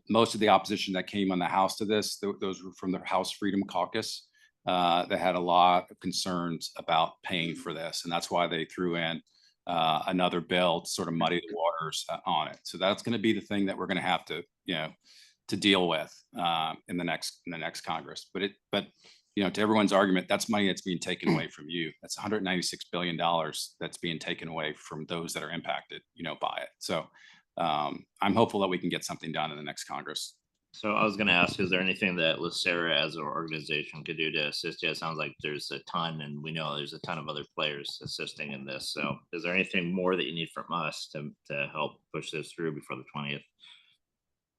most of the opposition that came on the House to this, those were from the House Freedom Caucus that had a lot of concerns about paying for this. And that's why they threw in another bill to sort of muddy the waters on it. So that's going to be the thing that we're going to have to, to deal with in the next Congress. But to everyone's argument, that's money that's being taken away from you. That's $196 billion that's being taken away from those that are impacted, by it. So I'm hopeful that we can get something done in the next Congress. So I was going to ask, is there anything that LACERA as an organization could do to assist you? It sounds like there's a ton, and we know there's a ton of other players assisting in this. So is there anything more that you need from us to help push this through before the 20th?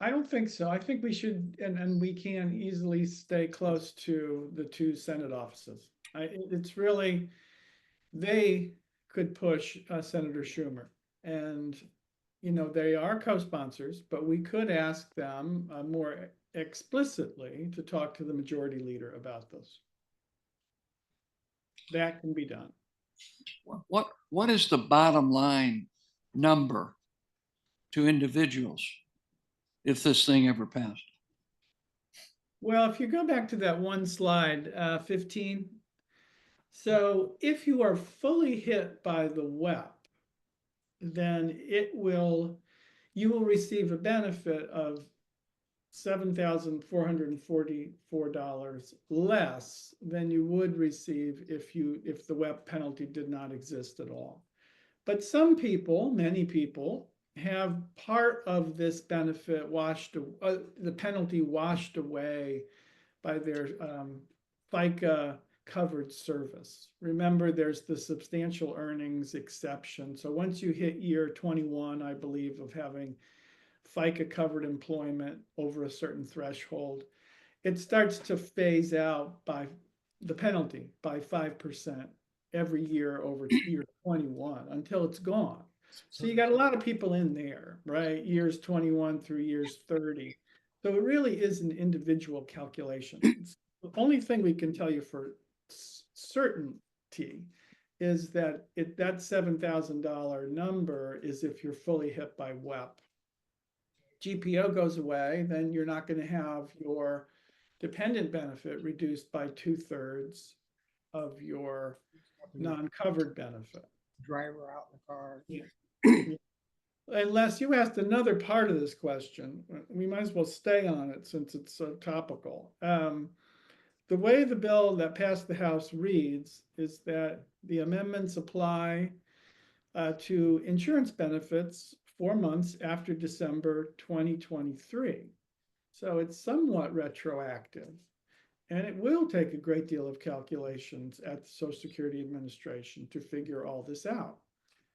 I don't think so. I think we should, and we can easily stay close to the 2 Senate offices. It's really, they could push Senator Schumer, and they are co-sponsors, but we could ask them more explicitly to talk to the majority leader about this. That can be done. What is the bottom line number to individuals if this thing ever passed? Well, if you go back to that one slide, 15. So if you are fully hit by the WEP, then you will receive a benefit of $7,444 less than you would receive if the WEP penalty did not exist at all. But some people, many people, have part of this benefit the penalty washed away by their FICA covered service. Remember, there's the substantial earnings exception. So once you hit year 21, I believe, of having FICA covered employment over a certain threshold, it starts to phase out by the penalty by 5% every year over year 21 until it's gone. So you got a lot of people in there, right? Years 21 through years 30. So it really is an individual calculation. The only thing we can tell you for certainty is that that $7,000 number is if you're fully hit by WEP. GPO goes away, then you're not going to have your dependent benefit reduced by 2/3 of your non-covered benefit. Driver out in the car. Unless you asked another part of this question, we might as well stay on it since it's so topical. The way the bill that passed the House reads is that the amendments apply to insurance benefits 4 months after December 2023. So it's somewhat retroactive. And it will take a great deal of calculations at the Social Security Administration to figure all this out.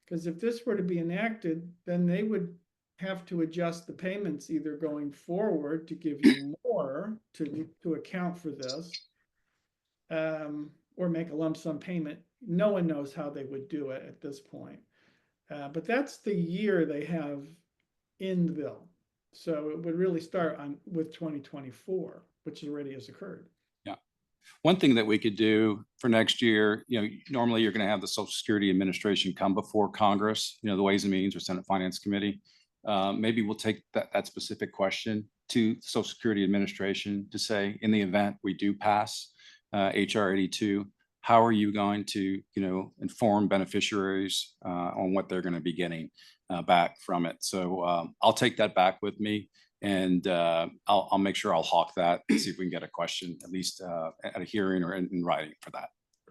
Because if this were to be enacted, then they would have to adjust the payments either going forward to give you more to account for this, or make a lump sum payment. No one knows how they would do it at this point. But that's the year they have in the bill. So it would really start with 2024, which already has occurred. Yeah. One thing that we could do for next year, normally you're going to have the Social Security Administration come before Congress, the Ways and Means or Senate Finance Committee. Maybe we'll take that specific question to the Social Security Administration to say, in the event we do pass HR 82, how are you going to, inform beneficiaries on what they're going to be getting back from it? So I'll take that back with me, and I'll make sure I'll hawk that and see if we can get a question, at least at a hearing or in writing for that.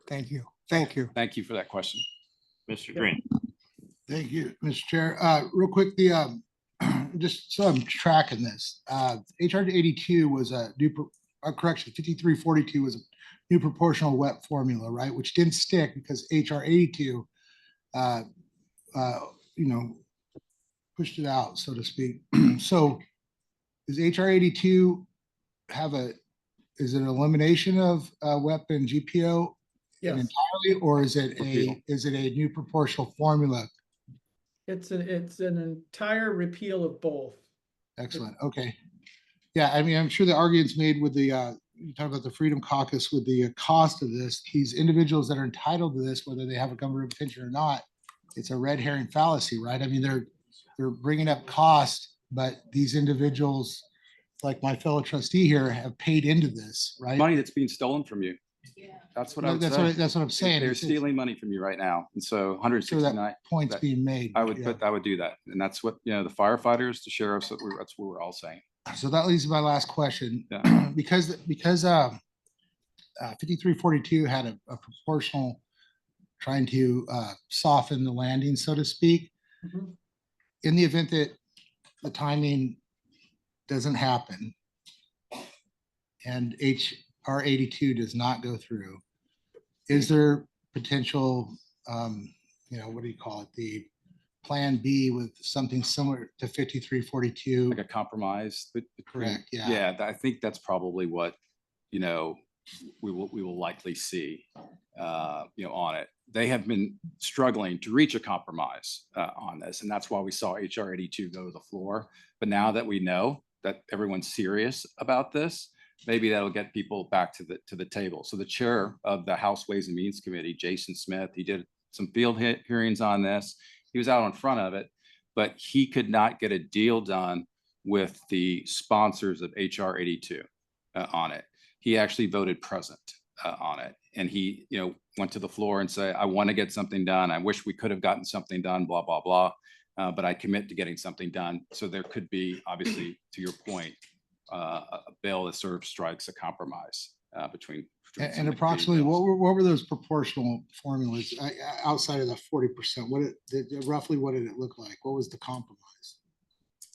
Thank you. Thank you. Thank you for that question. Mr. Green. Thank you, Mr. Chair. Real quick, just so I'm tracking this, HR 82 was a new, correction, 5342 was a new proportional WEP formula, right? Which didn't stick because HR 82, pushed it out, so to speak. So does HR 82 have is it an elimination of WEP and GPO entirely, or is it a new proportional formula? It's an entire repeal of both. Excellent. Okay. Yeah, I mean, I'm sure the argument's made with the you talk about the Freedom Caucus with the cost of this. These individuals that are entitled to this, whether they have a government pension or not, it's a red herring fallacy, right? I mean, they're bringing up cost, but these individuals, like my fellow trustee here, have paid into this, right? Money that's being stolen from you. Yeah. That's what I would say. That's what I'm saying. They're stealing money from you right now. And so 169. So that point's being made. I would do that. And that's what, the firefighters, the sheriffs, that's what we're all saying. So that leads to my last question. Yeah. because 5342 had a proportional trying to soften the landing, so to speak. Mm-hmm. In the event that the timing doesn't happen and HR 82 does not go through, is there potential, what do you call it? The plan B with something similar to 5342? Like a compromise. Correct, yeah. Yeah, I think that's probably what, we will likely see, on it. They have been struggling to reach a compromise on this, and that's why we saw HR 82 go to the floor. But now that we know that everyone's serious about this, maybe that'll get people back to the table. So the chair of the House Ways and Means Committee, Jason Smith, he did some field hearings on this. He was out in front of it, but he could not get a deal done with the sponsors of HR 82 on it. He actually voted present on it. And he, went to the floor and said, I want to get something done. I wish we could have gotten something done, blah, blah, blah. But I commit to getting something done. So there could be, obviously, to your point, a bill that sort of strikes a compromise between and approximately what were those proportional formulas outside of the 40%? Roughly what did it look like? What was the compromise?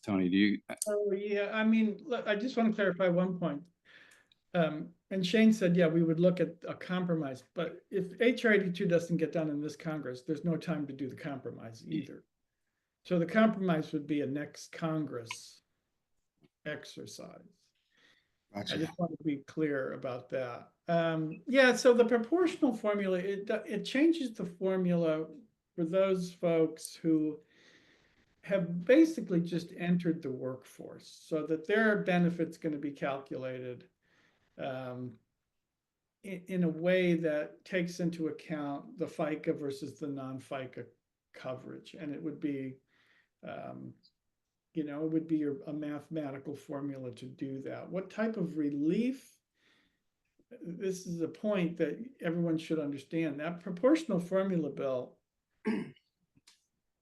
Tony, do you? Oh, yeah. I mean, look, I just want to clarify one point. And Shane said, yeah, we would look at a compromise, but if HR 82 doesn't get done in this Congress, there's no time to do the compromise either. So the compromise would be a next Congress exercise. Gotcha. I just want to be clear about that. Yeah, so the proportional formula, it changes the formula for those folks who have basically just entered the workforce, so that their benefit's going to be calculated in a way that takes into account the FICA versus the non-FICA coverage. And it would be, it would be a mathematical formula to do that. What type of relief? This is a point that everyone should understand. That proportional formula bill would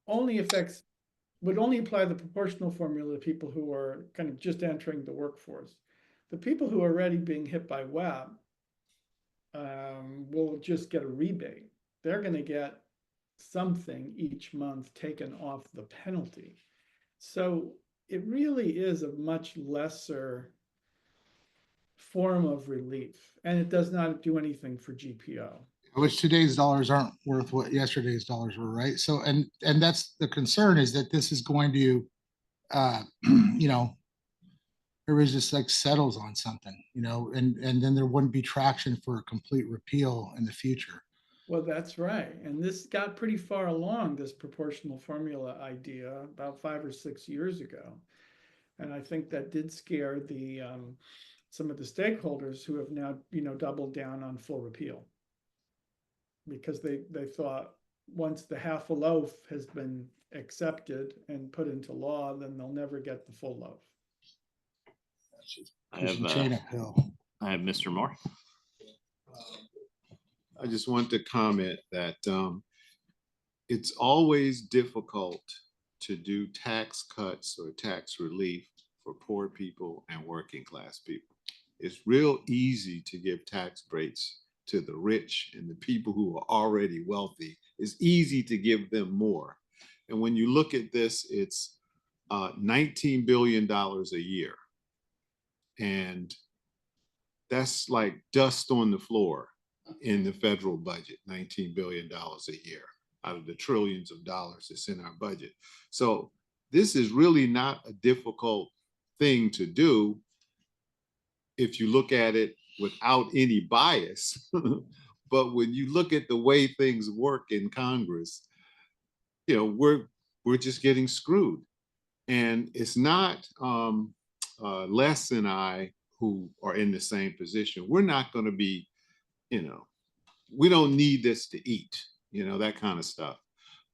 only apply the proportional formula to people who are kind of just entering the workforce. The people who are already being hit by WEP will just get a rebate. They're going to get something each month taken off the penalty. So it really is a much lesser form of relief, and it does not do anything for GPO. Which today's dollars aren't worth what yesterday's dollars were, right? So, and that's the concern, is that this is going to, you know, everybody's just like settles on something, you know, and then there wouldn't be traction for a complete repeal in the future. Well, that's right. And this got pretty far along, this proportional formula idea, about 5 or 6 years ago. And I think that did scare the some of the stakeholders who have now, you know, doubled down on full repeal. Because they thought once the half a loaf has been accepted and put into law, then they'll never get the full loaf. I have Mr. Moore. I just want to comment that it's always difficult to do tax cuts or tax relief for poor people and working class people. It's real easy to give tax breaks to the rich and the people who are already wealthy. It's easy to give them more. And when you look at this, it's $19 billion a year. And that's like dust on the floor in the federal budget, $19 billion a year out of the trillions of dollars that's in our budget. So this is really not a difficult thing to do if you look at it without any bias. But when you look at the way things work in Congress, you know, we're just getting screwed. And it's not Les and I who are in the same position. We're not going to be, you know, we don't need this to eat, you know, that kind of stuff.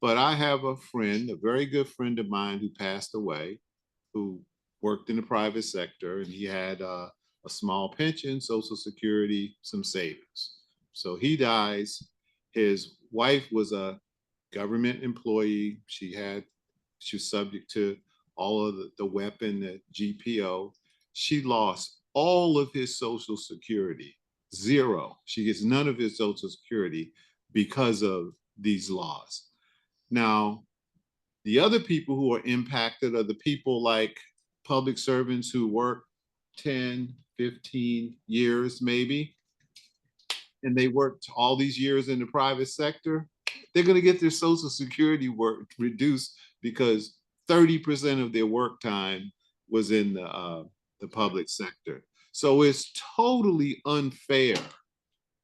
But I have a friend, a very good friend of mine who passed away, who worked in the private sector, and he had a small pension, Social Security, some savings. So he dies. His wife was a government employee. She was subject to all of the weapon, the GPO. She lost all of his Social Security, zero. She gets none of his Social Security because of these laws. Now, the other people who are impacted are the people like public servants who work 10, 15 years maybe, and they worked all these years in the private sector. They're going to get their Social Security work reduced because 30% of their work time was in the public sector. So it's totally unfair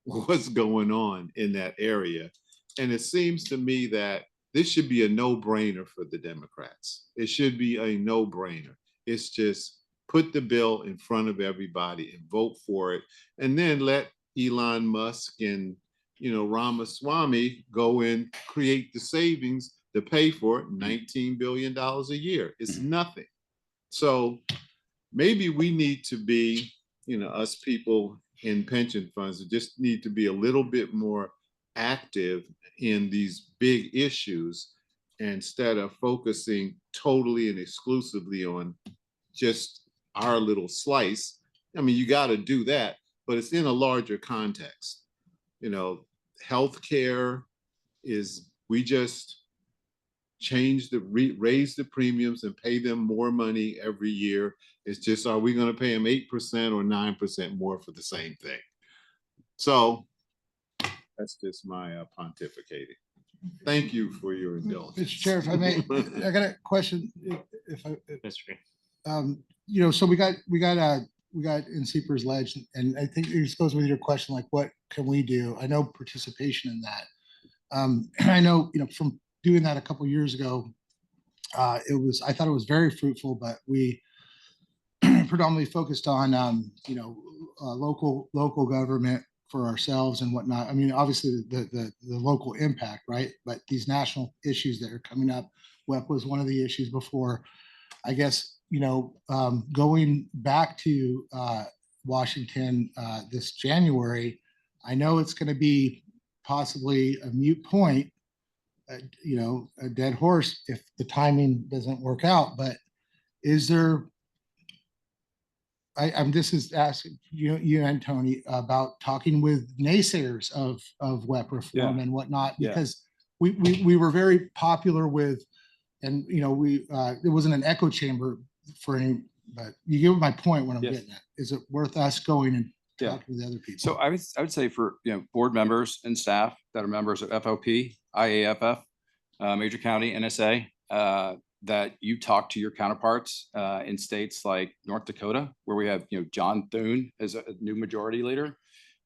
what's going on in that area. And it seems to me that this should be a no-brainer for the Democrats. It should be a no-brainer. It's just put the bill in front of everybody and vote for it. And then let Elon Musk and, you know, Ramaswamy go and create the savings to pay for it, $19 billion a year. It's nothing. So maybe we need to be, you know, us people in pension funds just need to be a little bit more active in these big issues instead of focusing totally and exclusively on just our little slice. I mean, you got to do that, but it's in a larger context. You know, healthcare is, we just change raise the premiums and pay them more money every year. It's just, are we going to pay them 8% or 9% more for the same thing? So that's just my pontificating. Thank you for your indulgence. Mr. Chair, if I may, I got a question. If I, you know, so we got in Seeper's Ledge, and I think you're supposed with your question, like, what can we do? I know participation in that. I know, you know, from doing that a couple of years ago, I thought it was very fruitful, but we predominantly focused on, you know, local government for ourselves and whatnot. I mean, obviously the local impact, right? But these national issues that are coming up, WEP was one of the issues before. I guess, you know, going back to Washington this January, I know it's going to be possibly a moot point, you know, a dead horse if the timing doesn't work out. But is there, I'm this is asking you and Tony about talking with naysayers of WEP reform and whatnot, because we were very popular with, and it wasn't an echo chamber for any, but you get my point when I'm Yes. getting at. Is it worth us going and Yeah. talking with other people? So I would say for, board members and staff that are members of FOP, IAFF, Major County, NSA, that you talk to your counterparts in states like North Dakota, where we have, John Thune as a new majority leader,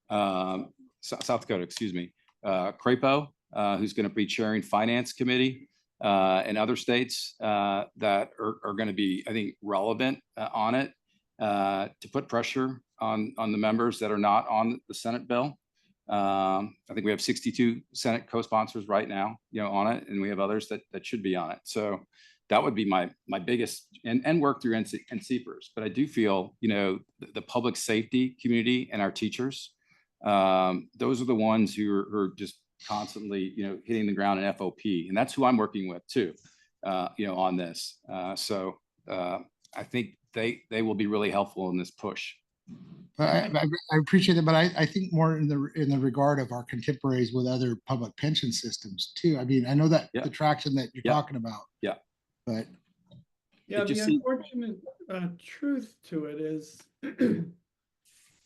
South Dakota, excuse me, Crapo, who's going to be chairing Finance Committee, and other states that are going to be, I think, relevant on it to put pressure on the members that are not on the Senate bill. I think we have 62 Senate co-sponsors right now, on it, and we have others that should be on it. So that would be my biggest, and work through NCPers. But I do feel, the public safety community and our teachers, those are the ones who are just constantly, hitting the ground in FOP, and that's who I'm working with too, on this. So I think they will be really helpful in this push. I appreciate it, but I think more in the regard of our contemporaries with other public pension systems too. I mean, I know that the traction that you're talking about. Yeah. But yeah, the unfortunate truth to it is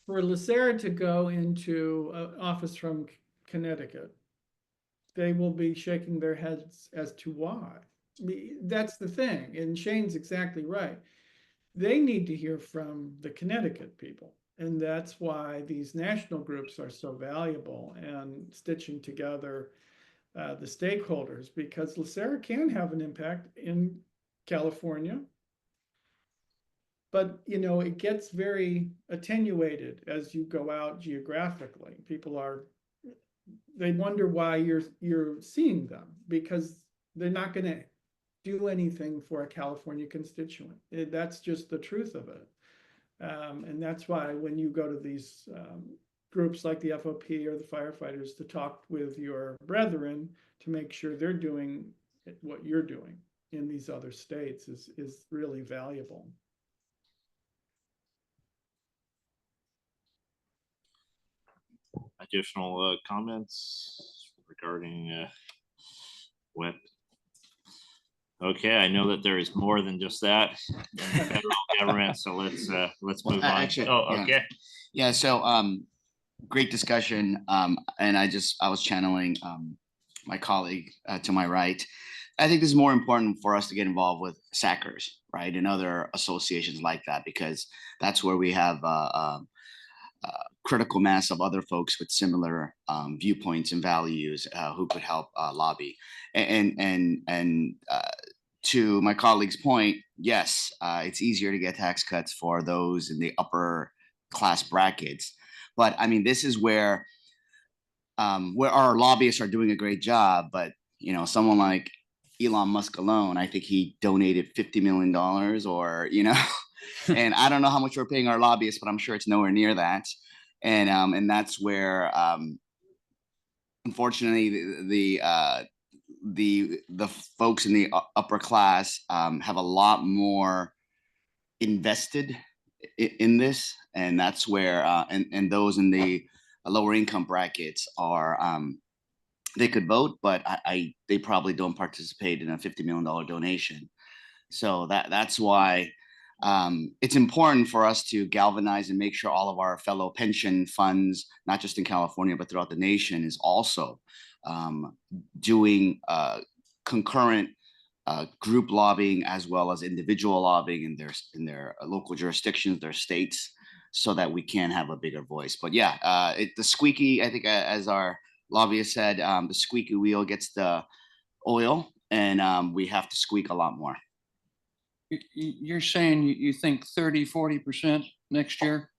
for LACERA to go into office from Connecticut, they will be shaking their heads as to why. That's the thing, and Shane's exactly right. They need to hear from the Connecticut people. And that's why these national groups are so valuable and stitching together the stakeholders, because LACERA can have an impact in California. But, it gets very attenuated as you go out geographically. They wonder why you're seeing them, because they're not going to do anything for a California constituent. That's just the truth of it. And that's why when you go to these groups like the FOP or the firefighters to talk with your brethren to make sure they're doing what you're doing in these other states is really valuable. Additional comments regarding WEP? Okay, I know that there is more than just that in the federal government, so let's move on. Actually, okay. Yeah, so great discussion. And I was channeling my colleague to my right. I think this is more important for us to get involved with SACRs, right, and other associations like that, because that's where we have critical mass of other folks with similar viewpoints and values who could help lobby. And to my colleague's point, yes, it's easier to get tax cuts for those in the upper class brackets. But I mean, this is where our lobbyists are doing a great job. But, someone like Elon Musk alone, I think he donated $50 million or, and I don't know how much we're paying our lobbyists, but I'm sure it's nowhere near that. And that's where, unfortunately, the folks in the upper class have a lot more invested in this, and that's where and those in the lower income brackets are they could vote, but they probably don't participate in a $50 million donation. So that's why it's important for us to galvanize and make sure all of our fellow pension funds, not just in California, but throughout the nation, is also doing concurrent group lobbying as well as individual lobbying in their local jurisdictions, their states, so that we can have a bigger voice. But yeah, the squeaky, I think, as our lobbyist said, the squeaky wheel gets the oil, and we have to squeak a lot more. You're saying you think 30-40% next year?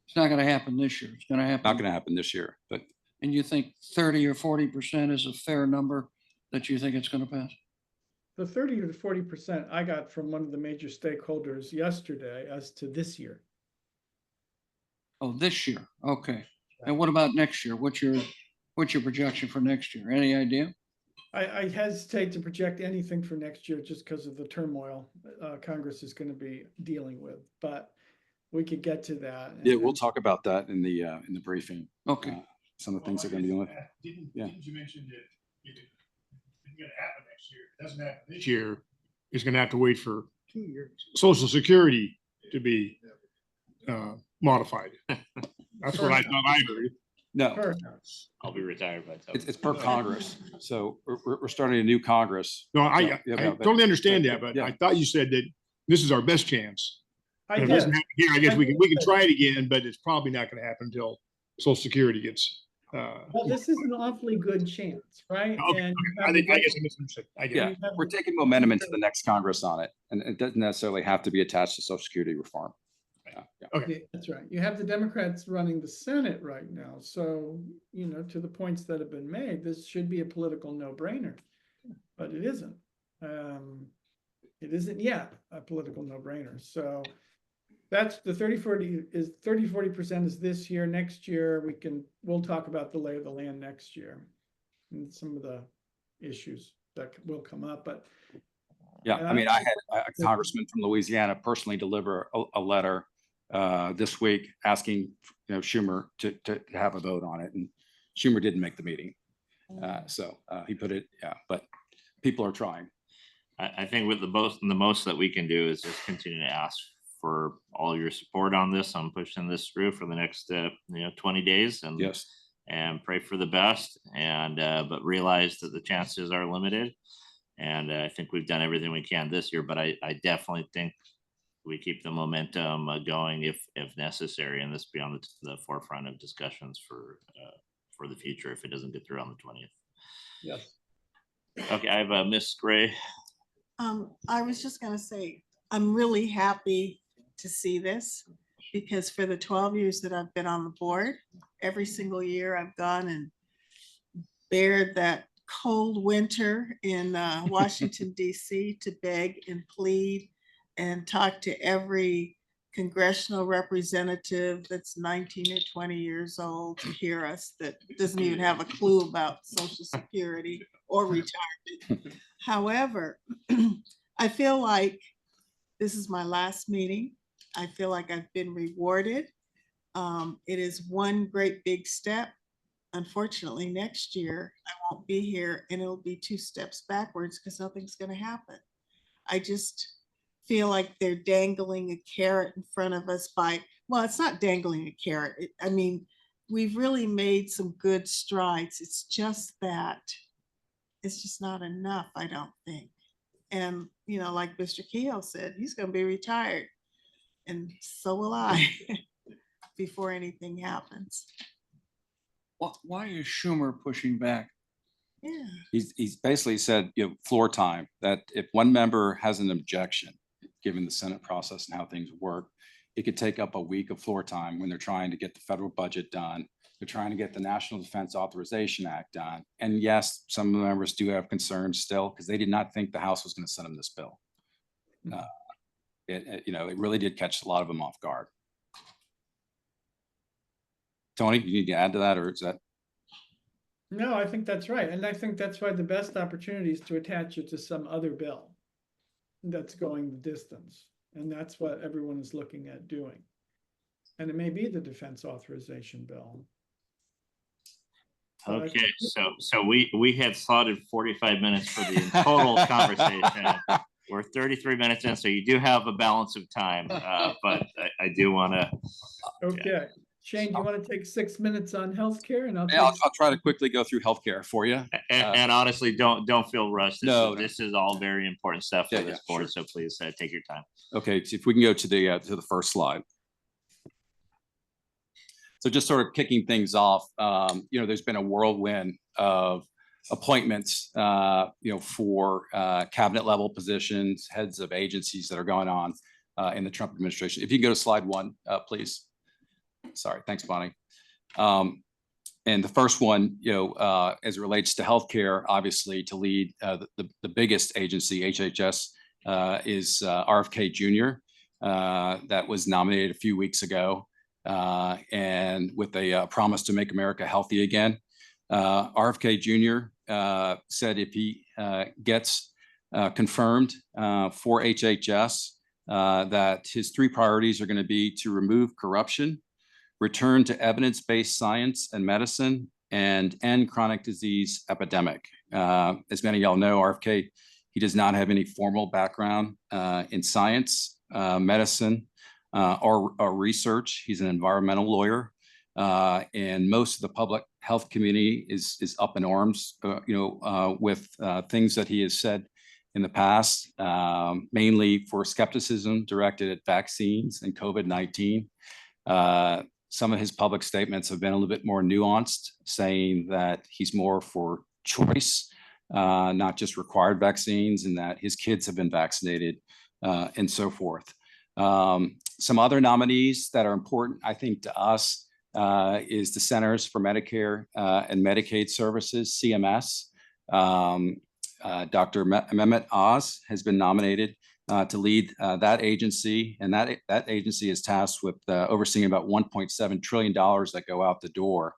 It's not going to happen this year. It's going to happen. Not going to happen this year, but. And you think 30 or 40% is a fair number that you think it's going to pass? The 30 to 40% I got from one of the major stakeholders yesterday as to this year. Oh, this year. Okay. And what about next year? What's your projection for next year? Any idea? I hesitate to project anything for next year just because of the turmoil Congress is going to be dealing with, but we could get to that. Yeah, we'll talk about that in the briefing. Okay. Some of the things they're going to be doing. Didn't you mention that gonna happen next year. If it doesn't happen this year, it's gonna have to wait for Social Security to be modified. That's what I thought I heard. No, I'll be retired by the time. it's per Congress. So we're starting a new Congress. No, I Yeah, but- totally understand that, but yeah. I thought you said that this is our best chance. I And if it did. doesn't happen here, I guess we can try it again, but it's probably not gonna happen until Social Security gets. Well, this is an awfully good chance, right? Okay, And you I have the guess I misunderstood. I get Yeah, it. we're taking momentum into the next Congress on it, and it doesn't necessarily have to be attached to Social Security reform. Yeah, that's right. You have the Democrats running the Senate right now. So, to the points that have been made, this should be a political no-brainer, but it isn't. It isn't yet a political no-brainer. So that's the 30-40% is this year. Next year, we'll talk about the lay of the land next year and some of the issues that will come up, but Yeah, I mean, I had a congressman from Louisiana personally deliver a letter this week asking, Schumer to have a vote on it, and Schumer didn't make the meeting. So he put it, but people are trying. I think with the most that we can do is just continue to ask for all your support on this. I'm pushing this through for the next 20 days and yes, and pray for the best, and but realize that the chances are limited. And I think we've done everything we can this year, but I definitely think we keep the momentum going if necessary, and this be on the forefront of discussions for the future if it doesn't get through on the 20th. yes. Okay, I have Miss Gray. I was just gonna say, I'm really happy to see this because for the 12 years that I've been on the board, every single year I've gone and bared that cold winter in Washington, DC to beg and plead and talk to every congressional representative that's 19 or 20 years old to hear us that doesn't even have a clue about Social Security or retirement. However, I feel like this is my last meeting. I feel like I've been rewarded. It is one great big step. Unfortunately, next year I won't be here and it'll be 2 steps backwards because nothing's going to happen. I just feel like they're dangling a carrot in front of us well, it's not dangling a carrot. I mean, we've really made some good strides. It's just that it's just not enough, I don't think. And, like Mr. Kehoe said, he's going to be retired. And so will I before anything happens. Why is Schumer pushing back? Yeah. He's basically said, floor time, that if one member has an objection, given the Senate process and how things work, it could take up a week of floor time when they're trying to get the federal budget done. They're trying to get the National Defense Authorization Act done. And yes, some of the members do have concerns still because they did not think the House was going to send them this bill. It really did catch a lot of them off guard. Tony, you need to add to that, or is that? No, I think that's right. And I think that's why the best opportunity is to attach it to some other bill that's going the distance. And that's what everyone is looking at doing. And it may be the defense authorization bill. Okay, so we had slotted 45 minutes for the total conversation. We're 33 minutes in, so you do have a balance of time, but I do want to. Okay. Yeah. Shane, do you want to take 6 minutes on healthcare? And I'll try to quickly go through healthcare for you. And honestly, don't feel rushed. This is all very important stuff for this board. Sure. So please take your time. Okay, so if we can go to the first slide. So just sort of kicking things off, there's been a whirlwind of appointments, for cabinet level positions, heads of agencies that are going on in the Trump administration. If you can go to slide 1, please. Sorry, thanks, Bonnie. And the first one, as it relates to healthcare, obviously to lead the biggest agency, HHS, is RFK Jr. That was nominated a few weeks ago, and with a promise to make America healthy again. RFK Jr. Said if he gets confirmed for HHS, that his 3 priorities are going to be to remove corruption, return to evidence-based science and medicine, and end chronic disease epidemic. As many of y'all know, RFK, he does not have any formal background in science, medicine, or research. He's an environmental lawyer. And most of the public health community is up in arms, with things that he has said in the past, mainly for skepticism directed at vaccines and COVID-19. Some of his public statements have been a little bit more nuanced, saying that he's more for choice, not just required vaccines, and that his kids have been vaccinated, and so forth. Some other nominees that are important, I think, to us is the Centers for Medicare and Medicaid Services, CMS. Dr. Mehmet Oz has been nominated to lead that agency, and that agency is tasked with overseeing about $1.7 trillion that go out the door,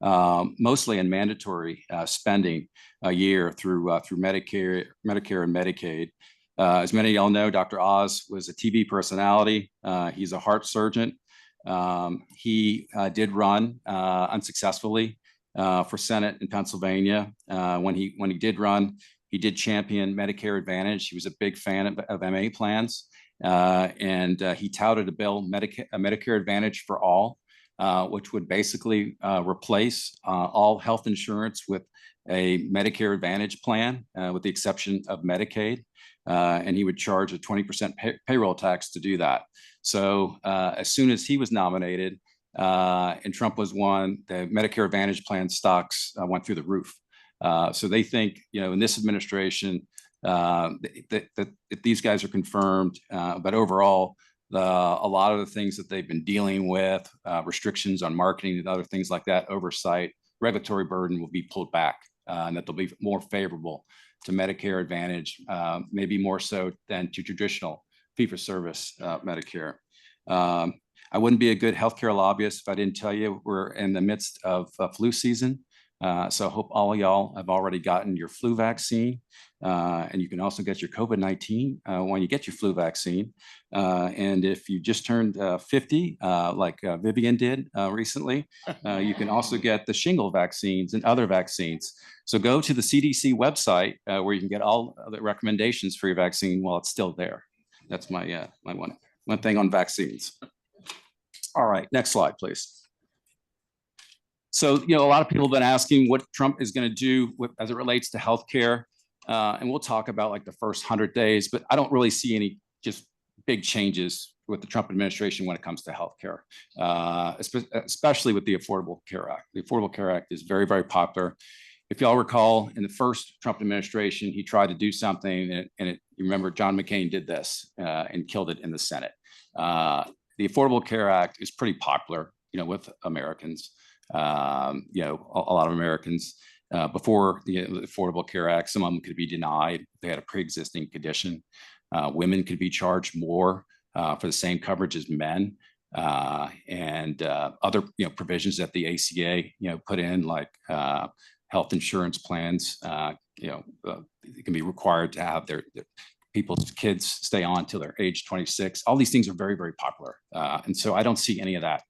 mostly in mandatory spending a year through Medicare and Medicaid. As many of y'all know, Dr. Oz was a TV personality. He's a heart surgeon. He did run unsuccessfully for Senate in Pennsylvania. When he did run, he did champion Medicare Advantage. He was a big fan of MA plans, and he touted a bill, Medicare Advantage for all, which would basically replace all health insurance with a Medicare Advantage plan, with the exception of Medicaid. And he would charge a 20% payroll tax to do that. So as soon as he was nominated and Trump was won, the Medicare Advantage plan stocks went through the roof. So they think, in this administration, that if these guys are confirmed, but overall, a lot of the things that they've been dealing with, restrictions on marketing and other things like that, oversight, regulatory burden will be pulled back, and that they'll be more favorable to Medicare Advantage, maybe more so than to traditional fee-for-service Medicare. I wouldn't be a good healthcare lobbyist if I didn't tell you we're in the midst of flu season. So I hope all of y'all have already gotten your flu vaccine, and you can also get your COVID-19 when you get your flu vaccine. And if you just turned 50, like Vivian did recently, you can also get the shingle vaccines and other vaccines. So go to the CDC website where you can get all the recommendations for your vaccine while it's still there. That's my my one thing on vaccines. All right, next slide, please. So, a lot of people have been asking what Trump is going to do as it relates to healthcare. And we'll talk about like the first 100 days, but I don't really see any just big changes with the Trump administration when it comes to healthcare, especially with the Affordable Care Act. The Affordable Care Act is very, very popular. If y'all recall, in the first Trump administration, he tried to do something, you remember John McCain did this and killed it in the Senate. The Affordable Care Act is pretty popular, with Americans. A lot of Americans before the Affordable Care Act, some of them could be denied if they had a pre-existing condition. Women could be charged more for the same coverage as men, and other provisions that the ACA put in, like health insurance plans. It can be required to have their people's kids stay on till they're age 26. All these things are very, very popular, and so I don't see any of that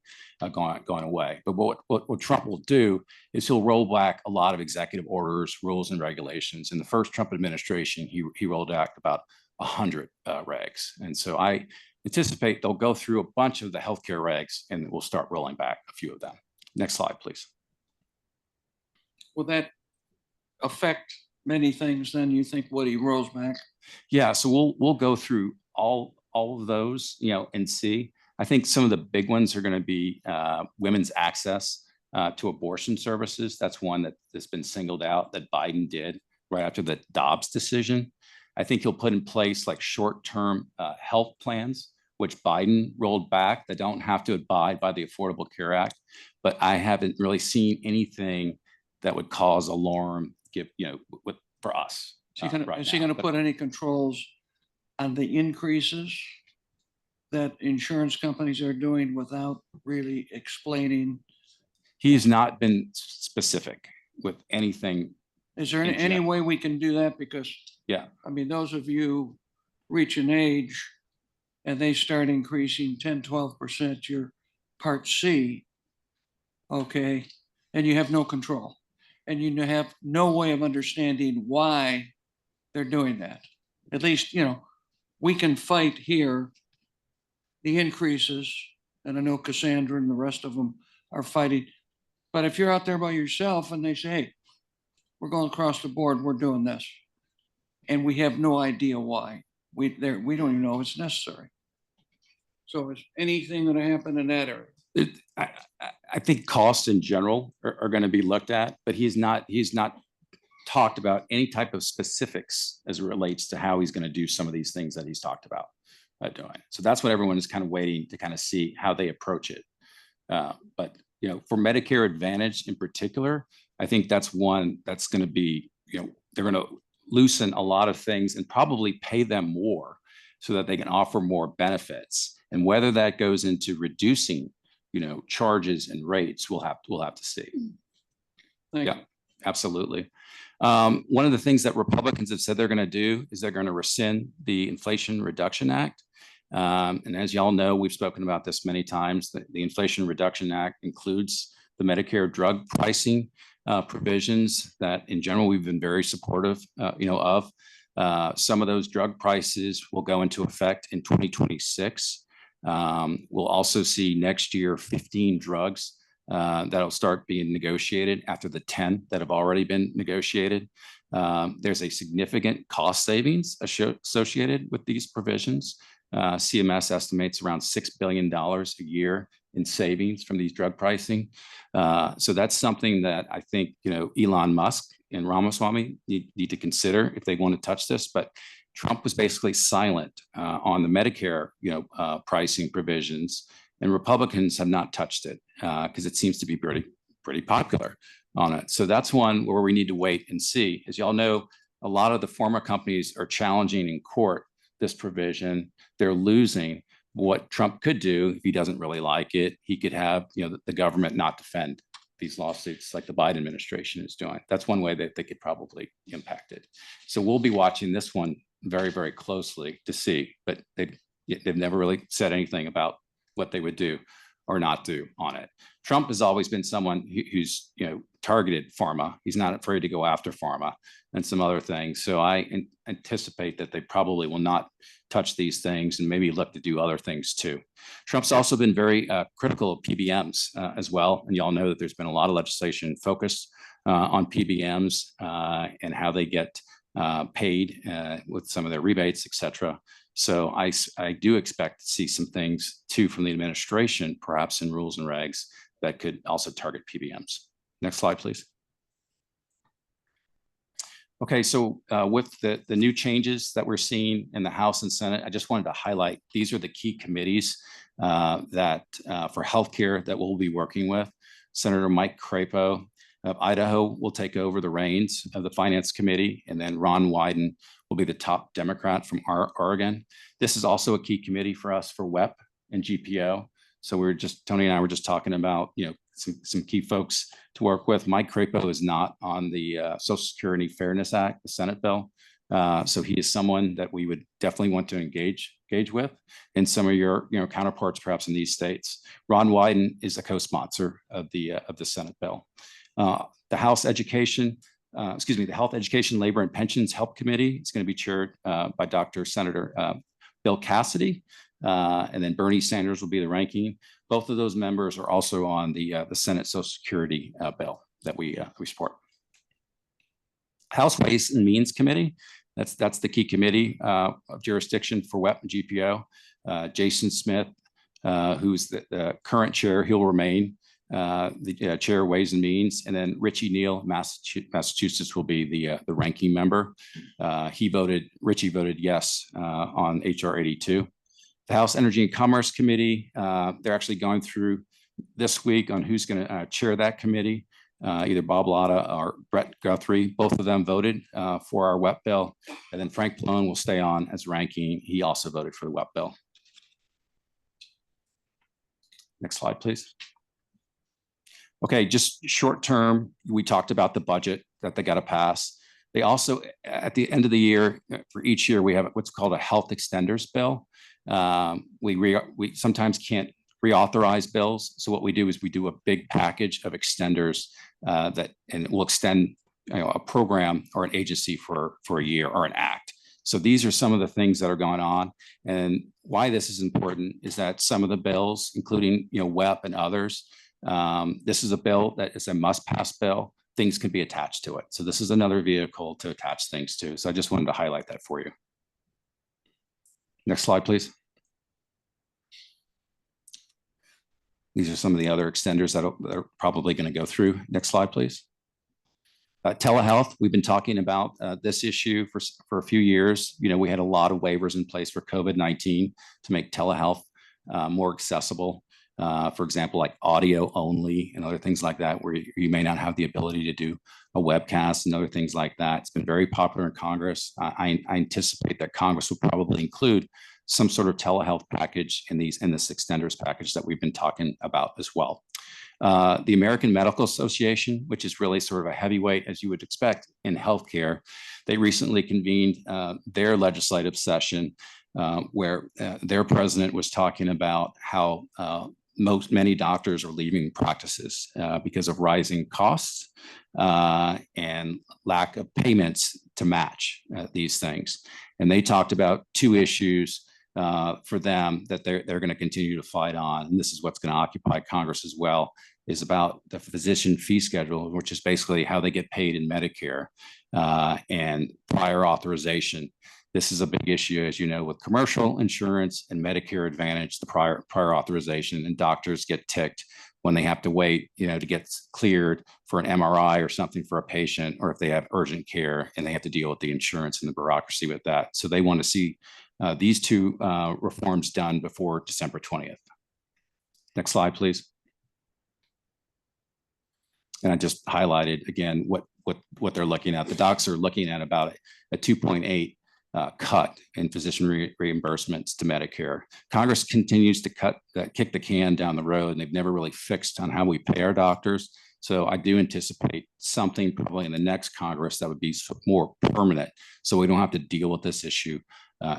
going away. But what Trump will do is he'll roll back a lot of executive orders, rules, and regulations. In the first Trump administration, he rolled back about 100 regs. And so I anticipate they'll go through a bunch of the healthcare regs and we'll start rolling back a few of them. Next slide, please. Will that affect many things then, you think, what he rolls back? Yeah, so we'll go through all of those, and see. I think some of the big ones are going to be women's access to abortion services. That's one that's been singled out that Biden did right after the Dobbs decision. I think he'll put in place like short-term health plans, which Biden rolled back, that don't have to abide by the Affordable Care Act. But I haven't really seen anything that would cause alarm, for us. Is he going to put any controls on the increases that insurance companies are doing without really explaining? He's not been specific with anything. Is there any way we can do that? Because, I mean, those of you reach an age and they start increasing 10, 12% your Part C, okay, and you have no control. And you have no way of understanding why they're doing that. At least, we can fight here the increases, and I know Cassandra and the rest of them are fighting. But if you're out there by yourself and they say, hey, we're going across the board, we're doing this, and we have no idea why, we don't even know if it's necessary. So is anything going to happen in that area? I think costs in general are going to be looked at, but he's not talked about any type of specifics as it relates to how he's going to do some of these things that he's talked about doing. So that's what everyone is kind of waiting to kind of see how they approach it. But for Medicare Advantage in particular, I think that's one that's going to be, they're going to loosen a lot of things and probably pay them more so that they can offer more benefits. And whether that goes into reducing, charges and rates, we'll have to see. Yeah, absolutely. One of the things that Republicans have said they're going to do is they're going to rescind the Inflation Reduction Act. And as y'all know, we've spoken about this many times. The Inflation Reduction Act includes the Medicare drug pricing provisions that, in general, we've been very supportive, of. Some of those drug prices will go into effect in 2026. We'll also see next year 15 drugs that'll start being negotiated after the 10 that have already been negotiated. There's a significant cost savings associated with these provisions. CMS estimates around $6 billion a year in savings from these drug pricing. So that's something that I think, Elon Musk and Ramaswamy need to consider if they want to touch this. But Trump was basically silent on the Medicare, pricing provisions, and Republicans have not touched it because it seems to be pretty popular on it. So that's one where we need to wait and see. As y'all know, a lot of the pharma companies are challenging in court this provision. They're losing. What Trump could do, if he doesn't really like it, he could have, the government not defend these lawsuits like the Biden administration is doing. That's one way that they could probably impact it. So we'll be watching this one very, very closely to see, but they've never really said anything about what they would do or not do on it. Trump has always been someone who's targeted pharma. He's not afraid to go after pharma and some other things. So I anticipate that they probably will not touch these things and maybe look to do other things too. Trump's also been very critical of PBMs as well. And y'all know that there's been a lot of legislation focused on PBMs and how they get paid with some of their rebates, et cetera. So I do expect to see some things too from the administration, perhaps in rules and regs that could also target PBMs. Next slide, please. Okay, so with the new changes that we're seeing in the House and Senate, I just wanted to highlight, these are the key committees that for healthcare that we'll be working with. Senator Mike Crapo of Idaho will take over the reins of the Finance Committee, and then Ron Wyden will be the top Democrat from Oregon. This is also a key committee for us for WEP and GPO. So Tony and I were just talking about, some key folks to work with. Mike Crapo is not on the Social Security Fairness Act, the Senate bill. So he is someone that we would definitely want to engage with, and some of your counterparts perhaps in these states. Ron Wyden is a co-sponsor of the Senate bill. The Health Education, Labor and Pensions Help Committee is going to be chaired by Senator Bill Cassidy, and then Bernie Sanders will be the ranking. Both of those members are also on the Senate Social Security bill that we support. House Ways and Means Committee, that's the key committee of jurisdiction for WEP and GPO. Jason Smith, who's the current chair, he'll remain the chair of Ways and Means, and then Richie Neal, Massachusetts, will be the ranking member. Richie voted yes on HR 82. The House Energy and Commerce Committee, they're actually going through this week on who's going to chair that committee. Either Bob Latta or Brett Guthrie. Both of them voted for our WEP bill, and then Frank Pallone will stay on as ranking. He also voted for the WEP bill. Next slide, please. Okay, just short term, we talked about the budget that they got to pass. They also, at the end of the year, for each year, we have what's called a health extenders bill. We sometimes can't reauthorize bills. So what we do is we do a big package of extenders and we'll extend a program or an agency for a year or an act. So these are some of the things that are going on. And why this is important is that some of the bills, including WEP and others, this is a bill that is a must-pass bill. Things can be attached to it. So this is another vehicle to attach things to. So I just wanted to highlight that for you. Next slide, please. These are some of the other extenders that are probably going to go through. Next slide, please. Telehealth, we've been talking about this issue for a few years. We had a lot of waivers in place for COVID-19 to make telehealth more accessible. For example, like audio only and other things like that, where you may not have the ability to do a webcast and other things like that. It's been very popular in Congress. I anticipate that Congress will probably include some sort of telehealth package in this extenders package that we've been talking about as well. The American Medical Association, which is really sort of a heavyweight, as you would expect in healthcare, they recently convened their legislative session where their president was talking about how many doctors are leaving practices because of rising costs and lack of payments to match these things. And they talked about two issues for them that they're going to continue to fight on. And this is what's going to occupy Congress as well, is about the physician fee schedule, which is basically how they get paid in Medicare and prior authorization. This is a big issue, as you know, with commercial insurance and Medicare Advantage, the prior authorization, and doctors get ticked when they have to wait, to get cleared for an MRI or something for a patient, or if they have urgent care and they have to deal with the insurance and the bureaucracy with that. So they want to see these two reforms done before December 20th. Next slide, please. And I just highlighted again what they're looking at. The docs are looking at about a 2.8 cut in physician reimbursements to Medicare. Congress continues to kick the can down the road, and they've never really fixed on how we pay our doctors. So I do anticipate something probably in the next Congress that would be more permanent, so we don't have to deal with this issue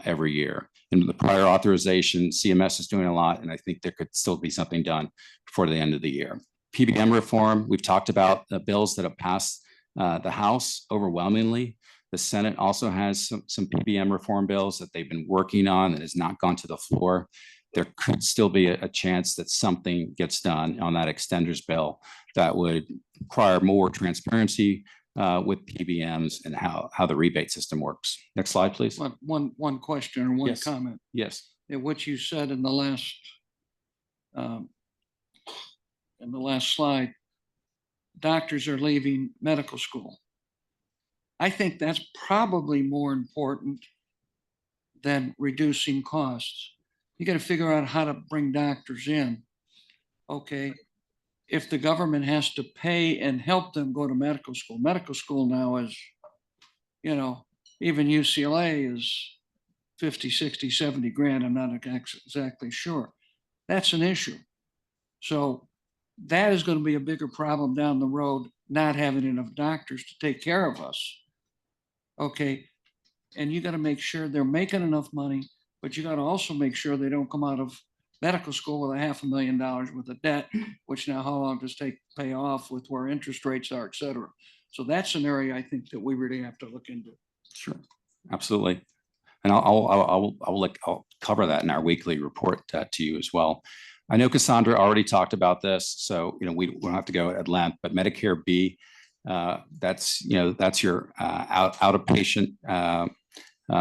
every year. And the prior authorization, CMS is doing a lot, and I think there could still be something done before the end of the year. PBM reform, we've talked about the bills that have passed the House overwhelmingly. The Senate also has some PBM reform bills that they've been working on that has not gone to the floor. There could still be a chance that something gets done on that extenders bill that would require more transparency with PBMs and how the rebate system works. Next slide, please. One question or one Yes. comment. Yes. What you said in the last slide, doctors are leaving medical school. I think that's probably more important than reducing costs. You got to figure out how to bring doctors in. Okay. If the government has to pay and help them go to medical school now is, even UCLA is 50, 60, 70 grand. I'm not exactly sure. That's an issue. So that is going to be a bigger problem down the road, not having enough doctors to take care of us. Okay. And you got to make sure they're making enough money, but you got to also make sure they don't come out of medical school with $500,000 worth of debt, which now how long does it pay off with where interest rates are, et cetera. So that's an area I think that we really have to look into. Sure. Absolutely. And I'll cover that in our weekly report to you as well. I know Cassandra already talked about this, so we don't have to go at length, but Medicare B, that's your out of patient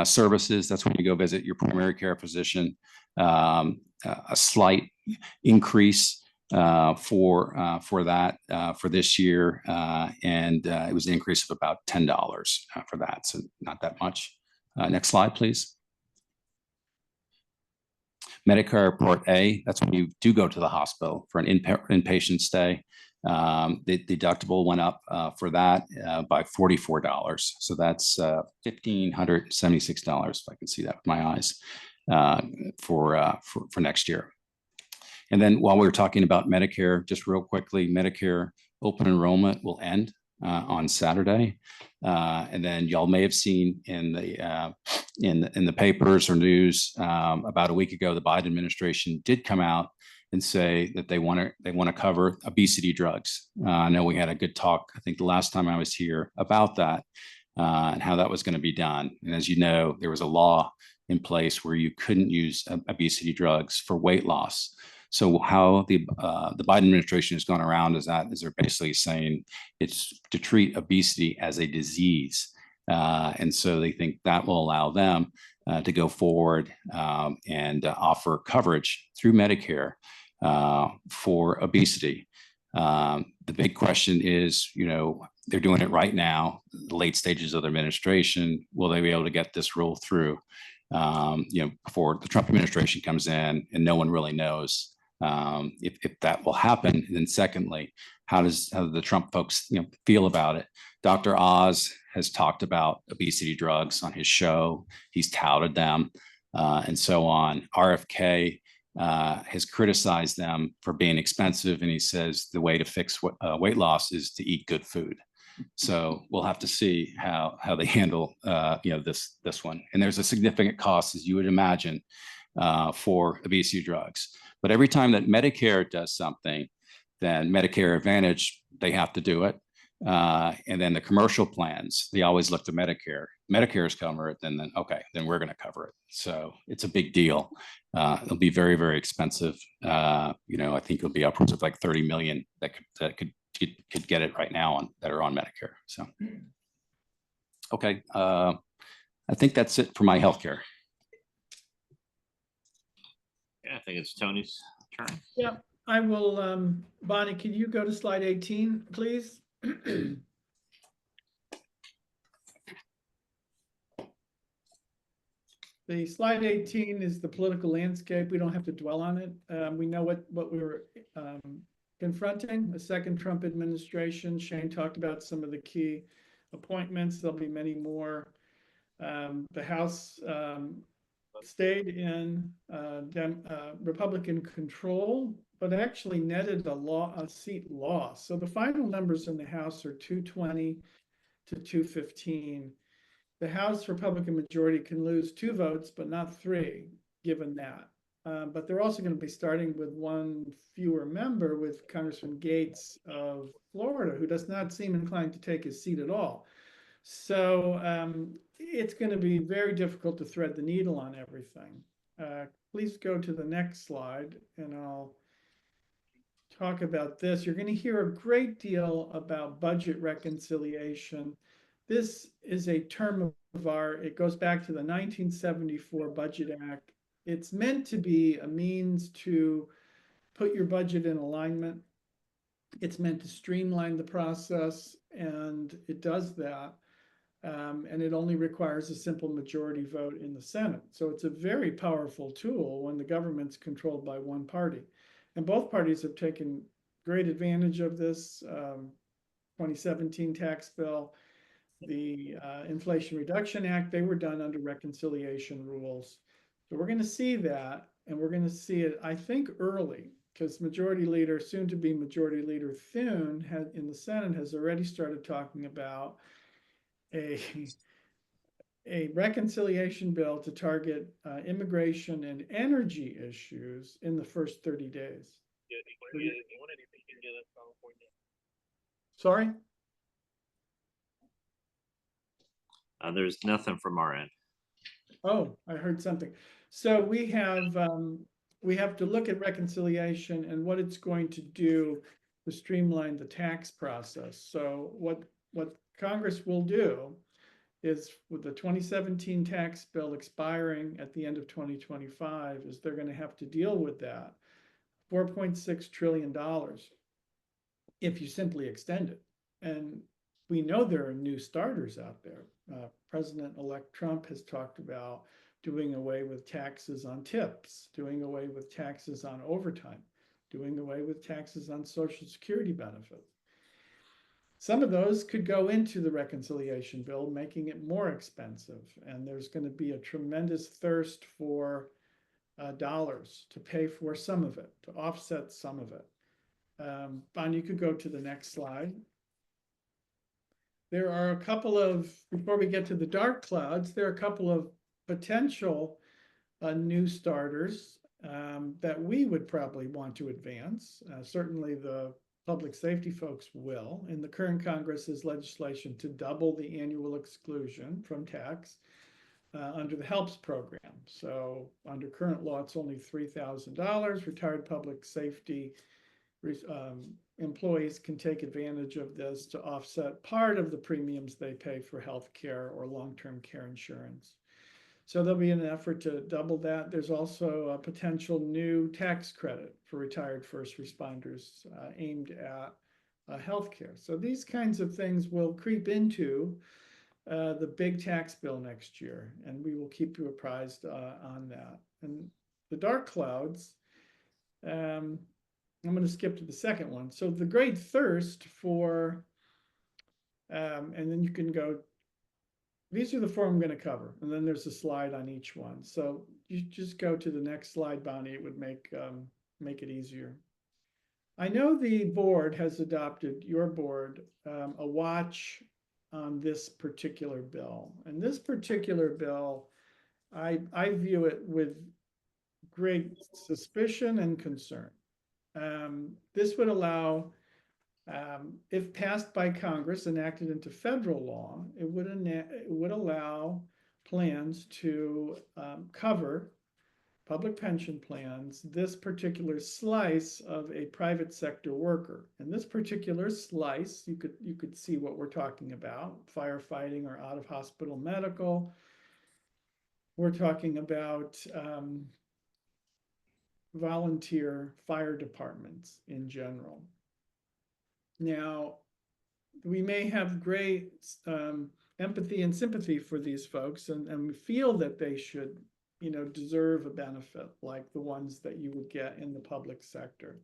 services. That's when you go visit your primary care physician. A slight increase for that for this year, and it was an increase of about $10 for that, so not that much. Next slide, please. Medicare Part A, that's when you do go to the hospital for an inpatient stay. The deductible went up for that by $44. So that's $1,576, if I can see that with my eyes, for next year. And then while we were talking about Medicare, just real quickly, Medicare open enrollment will end on Saturday. And then y'all may have seen in the papers or news about a week ago, the Biden administration did come out and say that they want to cover obesity drugs. I know we had a good talk, I think the last time I was here, about that and how that was going to be done. And as you know, there was a law in place where you couldn't use obesity drugs for weight loss. So how the Biden administration has gone around is they're basically saying it's to treat obesity as a disease. And so they think that will allow them to go forward and offer coverage through Medicare for obesity. The big question is, they're doing it right now, the late stages of the administration. Will they be able to get this rule through, before the Trump administration comes in, and no one really knows if that will happen. And then secondly, how do the Trump folks feel about it? Dr. Oz has talked about obesity drugs on his show. He's touted them and so on. RFK has criticized them for being expensive, and he says the way to fix weight loss is to eat good food. So we'll have to see how they handle this one. And there's a significant cost, as you would imagine, for obesity drugs. But every time that Medicare does something, then Medicare Advantage, they have to do it. And then the commercial plans, they always look to Medicare. Medicare's cover it, then okay, then we're going to cover it. So it's a big deal. It'll be very, very expensive. I think it'll be upwards of like 30 million that could get it right now that are on Medicare. So, okay, I think that's it for my healthcare. Yeah, I think it's Tony's turn. Yeah, I will, Bonnie, can you go to slide 18, please? The slide 18 is the political landscape. We don't have to dwell on it. We know what we were confronting, the second Trump administration. Shane talked about some of the key appointments. There'll be many more. The House stayed in Republican control, but actually netted a seat loss. So the final numbers in the House are 220 to 215. The House Republican majority can lose 2 votes, but not 3, given that. But they're also going to be starting with 1 fewer member, with Congressman Gates of Florida, who does not seem inclined to take his seat at all. So it's going to be very difficult to thread the needle on everything. Please go to the next slide, and I'll talk about this. You're going to hear a great deal about budget reconciliation. This is a term of art. It goes back to the 1974 Budget Act. It's meant to be a means to put your budget in alignment. It's meant to streamline the process, and it does that. And it only requires a simple majority vote in the Senate. So it's a very powerful tool when the government's controlled by one party. And both parties have taken great advantage of this. 2017 tax bill, the Inflation Reduction Act, they were done under reconciliation rules. So we're going to see that, and we're going to see it, I think, early, because soon to be Majority Leader Thune in the Senate has already started talking about a reconciliation bill to target immigration and energy issues in the first 30 days. Sorry? There's nothing from our end. Oh, I heard something. So we have to look at reconciliation and what it's going to do to streamline the tax process. So what Congress will do is, with the 2017 tax bill expiring at the end of 2025, is they're going to have to deal with that $4.6 trillion if you simply extend it. And we know there are new starters out there. President-elect Trump has talked about doing away with taxes on tips, doing away with taxes on overtime, doing away with taxes on Social Security benefits. Some of those could go into the reconciliation bill, making it more expensive. And there's going to be a tremendous thirst for dollars to pay for some of it, to offset some of it. Bon, you could go to the next slide. There are a couple of, before we get to the dark clouds, there are a couple of potential new starters. that we would probably want to advance. Certainly the public safety folks will. In the current Congress is legislation to double the annual exclusion from tax under the HELPS program. So under current law, it's only $3,000. Retired public safety employees can take advantage of this to offset part of the premiums they pay for health care or long-term care insurance. So there'll be an effort to double that. There's also a potential new tax credit for retired first responders aimed at healthcare. So these kinds of things will creep into the big tax bill next year, and we will keep you apprised on that. And the dark clouds, I'm going to skip to the second one. So the great thirst for, and then you can go, these are the four I'm going to cover, and then there's a slide on each one. So you just go to the next slide, Bonnie. It would make it easier. I know the board has adopted, your board, a watch on this particular bill. And this particular bill, I view it with great suspicion and concern. This would allow, if passed by Congress, enacted into federal law, it would allow plans to cover public pension plans, this particular slice of a private sector worker. And this particular slice, you could see what we're talking about, firefighting or out of hospital medical. We're talking about volunteer fire departments in general. Now, we may have great empathy and sympathy for these folks, and we feel that they should, deserve a benefit like the ones that you would get in the public sector.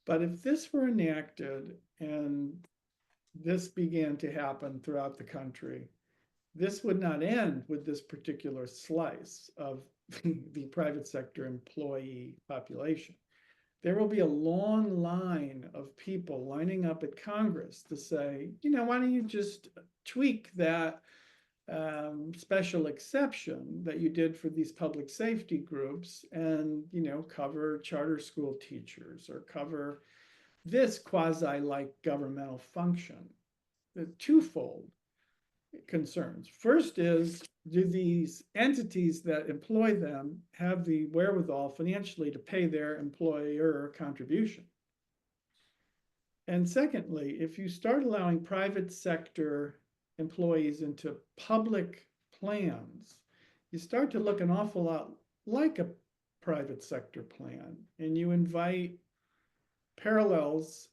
But if this were enacted and this began to happen throughout the country, this would not end with this particular slice of the private sector employee population. There will be a long line of people lining up at Congress to say, why don't you just tweak that special exception that you did for these public safety groups and, cover charter school teachers or cover this quasi-like governmental function. The twofold concerns. First is, do these entities that employ them have the wherewithal financially to pay their employer contribution? And secondly, if you start allowing private sector employees into public plans, you start to look an awful lot like a private sector plan, and you invite parallels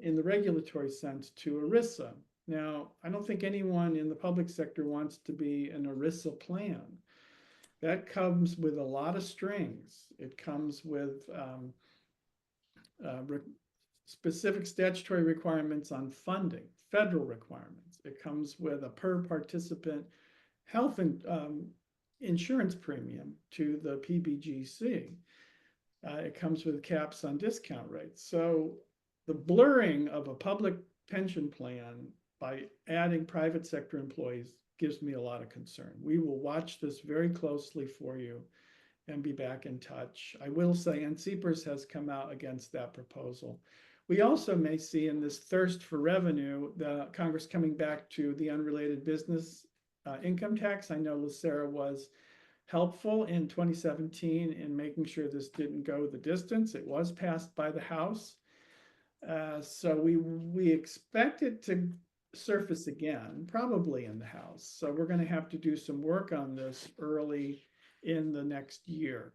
in the regulatory sense to ERISA. Now, I don't think anyone in the public sector wants to be an ERISA plan. That comes with a lot of strings. It comes with specific statutory requirements on funding, federal requirements. It comes with a per participant health insurance premium to the PBGC. It comes with caps on discount rates. So the blurring of a public pension plan by adding private sector employees gives me a lot of concern. We will watch this very closely for you and be back in touch. I will say NCPERS has come out against that proposal. We also may see in this thirst for revenue, the Congress coming back to the unrelated business income tax. I know LACERA was helpful in 2017 in making sure this didn't go the distance. It was passed by the House. So we expect it to surface again, probably in the House. So we're going to have to do some work on this early in the next year.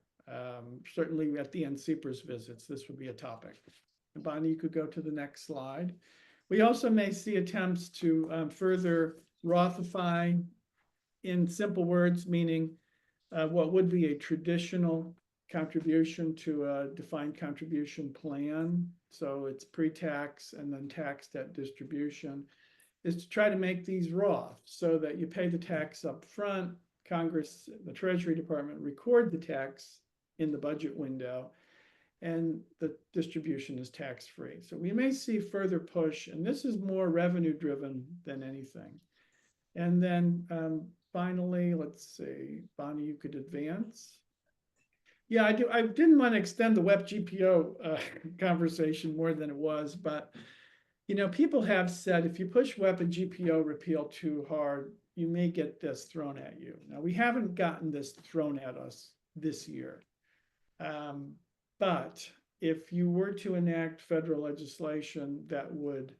Certainly at the NCPERS visits, this would be a topic. Bonnie, you could go to the next slide. We also may see attempts to further Rothify, in simple words, meaning what would be a traditional contribution to a defined contribution plan. So it's pre-tax and then taxed at distribution, is to try to make these Roth so that you pay the tax up front. Congress, the Treasury Department record the tax in the budget window, and the distribution is tax-free. So we may see further push, and this is more revenue-driven than anything. And then finally, let's see, Bonnie, you could advance. Yeah, I do. I didn't want to extend the WEP GPO conversation more than it was, but you know, people have said if you push WEP and GPO repeal too hard, you may get this thrown at you. Now, we haven't gotten this thrown at us this year. But if you were to enact federal legislation that would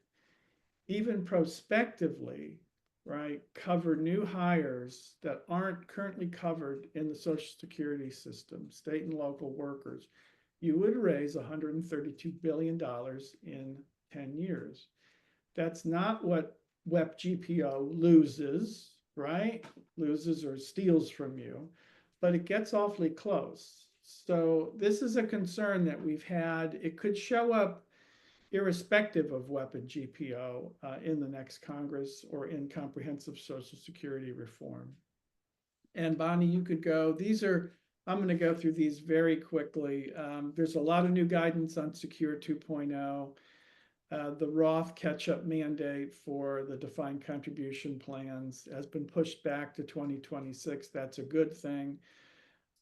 even prospectively, right, cover new hires that aren't currently covered in the Social Security system, state and local workers, you would raise $132 billion in 10 years. That's not what WEP GPO loses, right? Loses or steals from you, but it gets awfully close. So this is a concern that we've had. It could show up irrespective of WEP and GPO in the next Congress or in comprehensive Social Security reform. And Bonnie, you could go, I'm going to go through these very quickly. There's a lot of new guidance on Secure 2.0. The Roth catch-up mandate for the defined contribution plans has been pushed back to 2026. That's a good thing.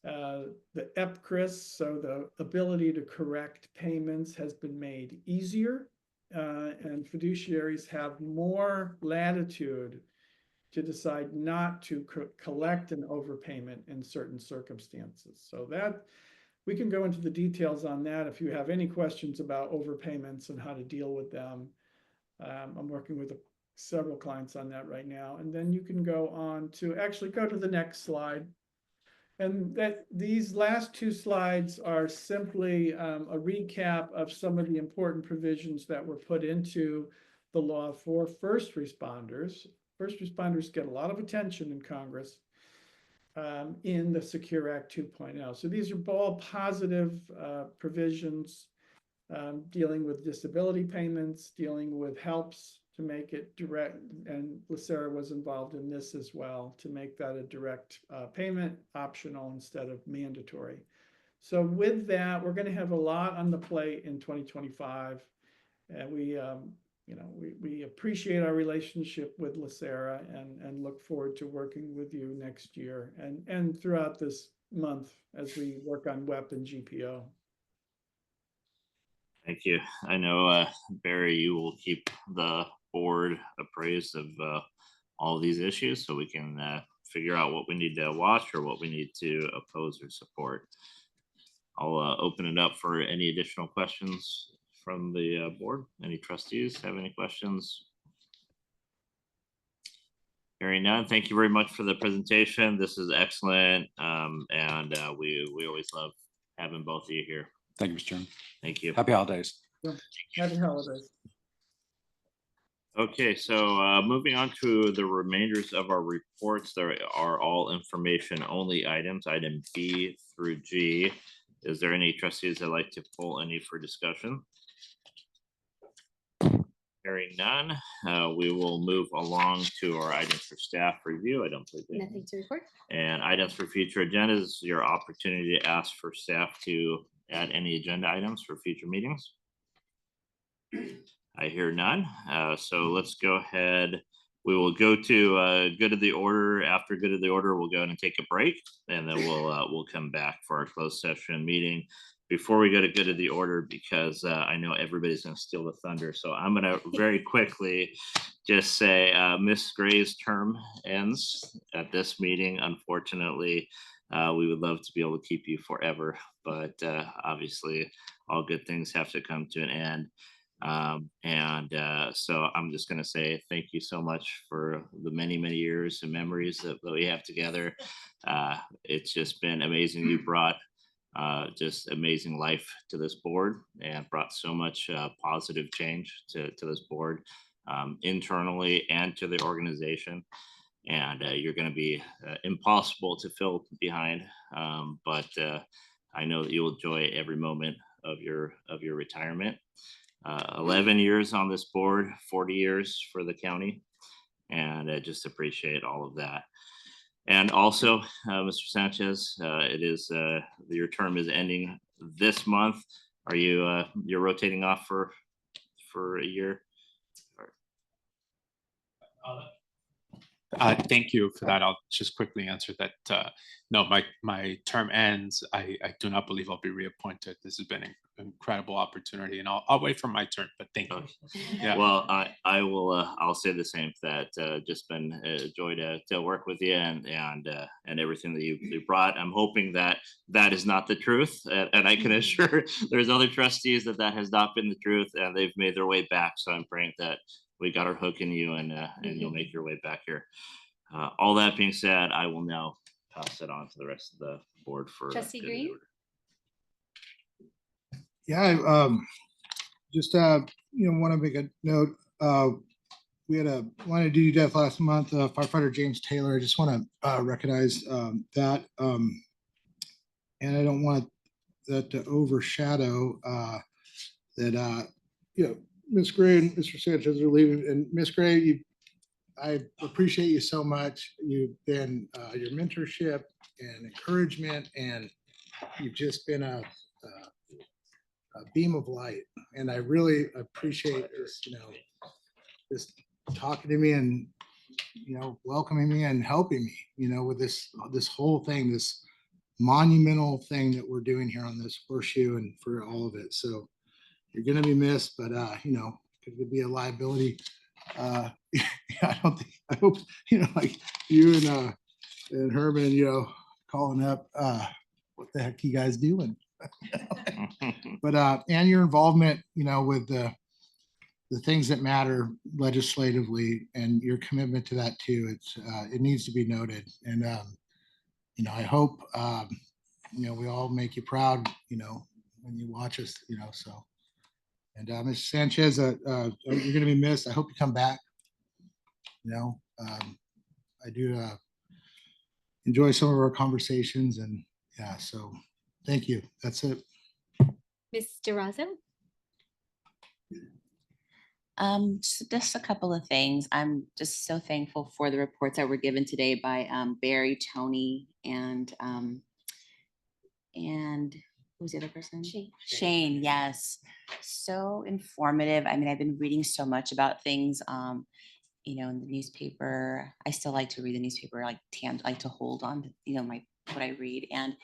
The EPCRIS, so the ability to correct payments, has been made easier, and fiduciaries have more latitude to decide not to collect an overpayment in certain circumstances. So that we can go into the details on that if you have any questions about overpayments and how to deal with them. I'm working with several clients on that right now. And then you can go on to actually go to the next slide. And that these last two slides are simply a recap of some of the important provisions that were put into the law for first responders. First responders get a lot of attention in Congress in the Secure Act 2.0. So these are all positive provisions dealing with disability payments, dealing with helps to make it direct, and LACERA was involved in this as well, to make that a direct payment, optional instead of mandatory. So with that, we're going to have a lot on the plate in 2025, and we appreciate our relationship with LACERA and look forward to working with you next year and throughout this month as we work on WEP and GPO. Thank you. I know, Barry, you will keep the board appraised of all of these issues so we can figure out what we need to watch or what we need to oppose or support. I'll open it up for any additional questions from the board. Any trustees have any questions? Hearing none, thank you very much for the presentation. This is excellent, and we always love having both of you here. Thank you, Mr. Chairman. Thank you. Happy holidays. Happy holidays. Okay, so moving on to the remainders of our reports, there are all information only items, item B through G. Is there any trustees that like to pull any for discussion? Hearing none, we will move along to our items for staff review. I don't believe Nothing to report. And items for future agendas, your opportunity to ask for staff to add any agenda items for future meetings. I hear none. So let's go ahead. We will go to good of the order. After good of the order, we'll go ahead and take a break, and then we'll come back for our closed session meeting. Before we go to good of the order, because I know everybody's going to steal the thunder, so I'm going to very quickly just say Miss Gray's term ends at this meeting. Unfortunately, we would love to be able to keep you forever, but obviously all good things have to come to an end. So I'm just going to say thank you so much for the many, many years and memories that we have together. It's just been amazing. You brought just amazing life to this board and brought so much positive change to this board internally and to the organization. And you're going to be impossible to fill behind, but I know that you'll enjoy every moment of your retirement. 11 years on this board, 40 years for the county, and I just appreciate all of that. And also, Mr. Sanchez, it is your term is ending this month. Are you you're rotating off for a year? Thank you for that. I'll just quickly answer that. No, my term ends. I do not believe I'll be reappointed. This has been an incredible opportunity, and I'll wait for my turn, but thank you. Yeah. Well, I will, I'll say the same, that just been a joy to work with you and everything that you brought. I'm hoping that that is not the truth. And I can assure there's other trustees that has not been the truth, and they've made their way back. So I'm praying that we got our hook in you, and you'll make your way back here. All that being said, I will now pass it on to the rest of the board for. Trustee good Green? order. Yeah, just, want to make a note. We had a line of duty death last month, firefighter James Taylor. I just want to recognize that. And I don't want that to overshadow that, Ms. Gray and Mr. Sanchez are leaving. And Ms. Gray, I appreciate you so much. You've been your mentorship and encouragement, and you've just been a beam of light. And I really appreciate this, just talking to me and, welcoming me and helping me, with this whole thing, this monumental thing that we're doing here on this horseshoe and for all of it. So you're going to be missed, but, it could be a liability. I hope, like you and Herman, calling up, what the heck you guys doing? But, and your involvement, with the things that matter legislatively and your commitment to that too, it needs to be noted. And, I hope, we all make you proud, when you watch us, so. And Mr. Sanchez, you're going to be missed. I hope you come back. I do enjoy some of our conversations, and yeah, so thank you. That's it. Ms. DeRosa? Just a couple of things. I'm just so thankful for the reports that were given today by Barry, Tony, and who's the other person? Shane, yes. So informative. I mean, I've been reading so much about things, in the newspaper. I still like to read the newspaper, like to hold on to, what I read. And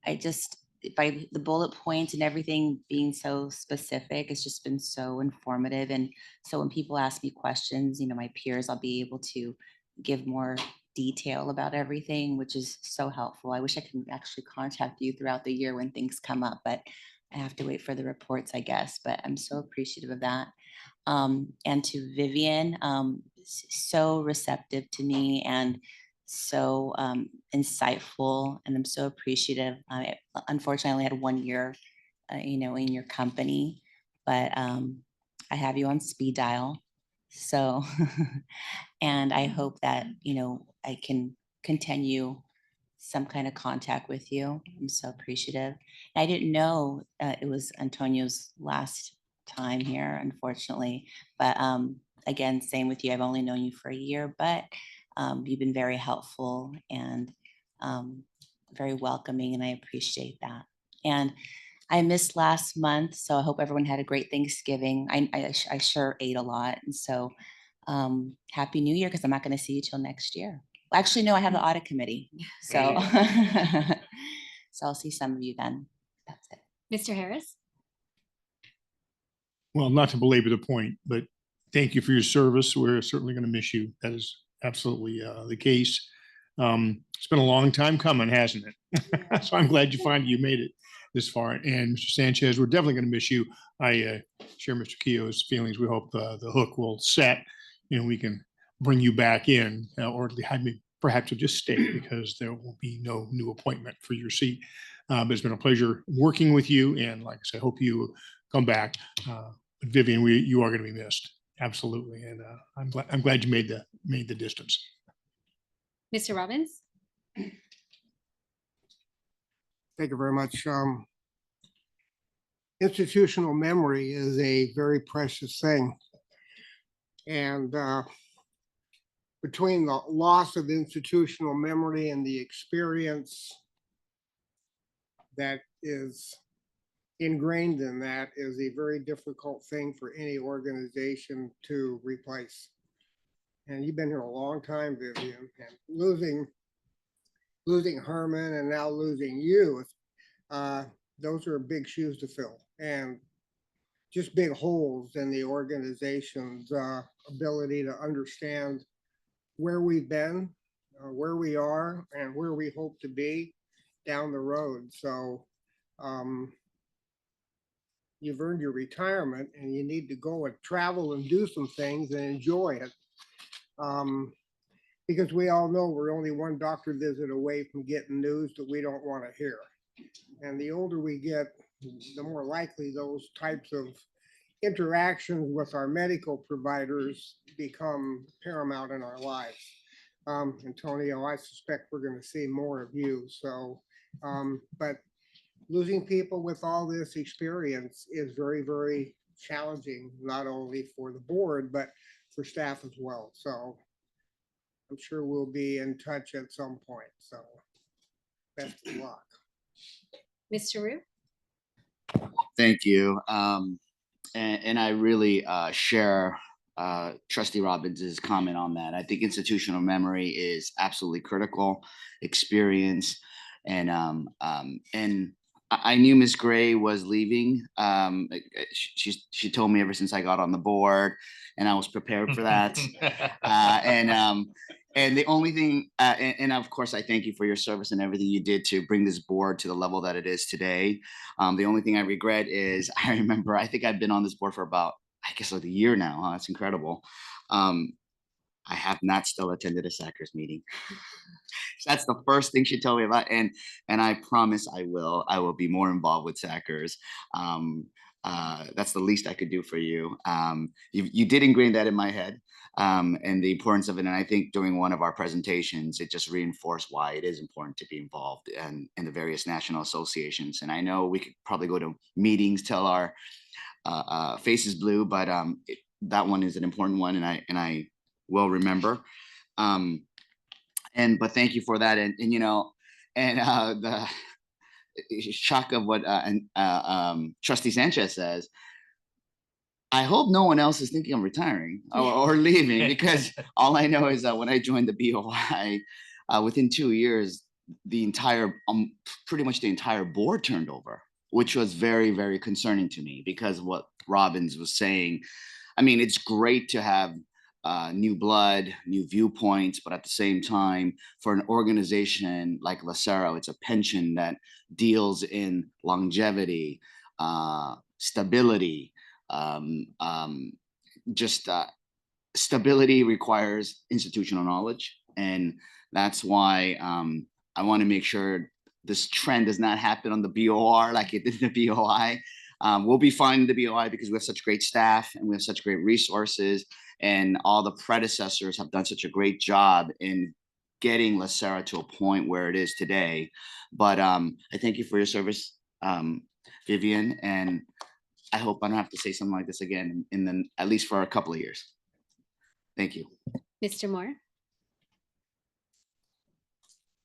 I just, by the bullet points and everything being so specific, it's just been so informative. And so when people ask me questions, my peers, I'll be able to give more detail about everything, which is so helpful. I wish I could actually contact you throughout the year when things come up, but I have to wait for the reports, I guess. But I'm so appreciative of that. And to Vivian, so receptive to me and so insightful, and I'm so appreciative. Unfortunately, I only had 1 year, in your company, but I have you on speed dial. So, and I hope that, I can continue some kind of contact with you. I'm so appreciative. I didn't know it was Antonio's last time here, unfortunately, but again, same with you. I've only known you for a year, but you've been very helpful and very welcoming, and I appreciate that. And I missed last month, so I hope everyone had a great Thanksgiving. I sure ate a lot, and so Happy New Year, because I'm not going to see you till next year. Well, actually, no, I have the audit committee, so so I'll see some of you then. That's it. Mr. Harris? Well, not to belabor the point, but thank you for your service. We're certainly going to miss you. That is absolutely the case. It's been a long time coming, hasn't it? So I'm glad you made it this far. And Mr. Sanchez, we're definitely going to miss you. I share Mr. Keogh's feelings. We hope the hook will set, we can bring you back in, or at least perhaps you'll just stay, because there will be no new appointment for your seat. But it's been a pleasure working with you. And like I said, hope you come back. But Vivian, you are going to be missed. Absolutely. And I'm glad you made the distance. Mr. Robbins? Thank you very much. Institutional memory is a very precious thing. And between the loss of institutional memory and the experience that is ingrained in that is a very difficult thing for any organization to replace. and you've been here a long time, Vivian, and losing Herman and now losing you, those are big shoes to fill, and just big holes in the organization's ability to understand where we've been, where we are, and where we hope to be down the road. So you've earned your retirement, and you need to go and travel and do some things and enjoy it. Because we all know we're only one doctor visit away from getting news that we don't want to hear. And the older we get, the more likely those types of interactions with our medical providers become paramount in our lives. Antonio, I suspect we're going to see more of you. So, but losing people with all this experience is very, very challenging, not only for the board, but for staff as well. So I'm sure we'll be in touch at some point. So best of luck. Mr. Rue? Thank you. And I really share Trustee Robbins's comment on that. I think institutional memory is absolutely critical, experience, and I knew Ms. Gray was leaving. She told me ever since I got on the board, and I was prepared for that. And the only thing, and of course, I thank you for your service and everything you did to bring this board to the level that it is today. The only thing I regret is I remember, I think I've been on this board for about, I guess, like a year now. Huh? That's incredible. I have not still attended a SACRS meeting. That's the first thing she told me about, and I promise I will be more involved with SACRS. That's the least I could do for you. You did ingrain that in my head, and the importance of it. And I think during one of our presentations, it just reinforced why it is important to be involved in the various national associations. And I know we could probably go to meetings till our faces blue, but that one is an important one, and I will remember. But thank you for that. And you know, and the shock of what Trustee Sanchez says, I hope no one else is thinking of retiring or leaving, because all I know is that when I joined the BOI, within 2 years, the entire, pretty much the entire board turned over, which was very, very concerning to me, because what Robbins was saying, I mean, it's great to have new blood, new viewpoints, but at the same time, for an organization like LACERA, it's a pension that deals in longevity, stability. Stability requires institutional knowledge, and that's why I want to make sure this trend does not happen on the BOR like it did in the BOI. We'll be fine in the BOI because we have such great staff and we have such great resources, and all the predecessors have done such a great job in getting LACERA to a point where it is today. But I thank you for your service, Vivian, and I hope I don't have to say something like this again at least for a couple of years. Thank you. Mr. Moore?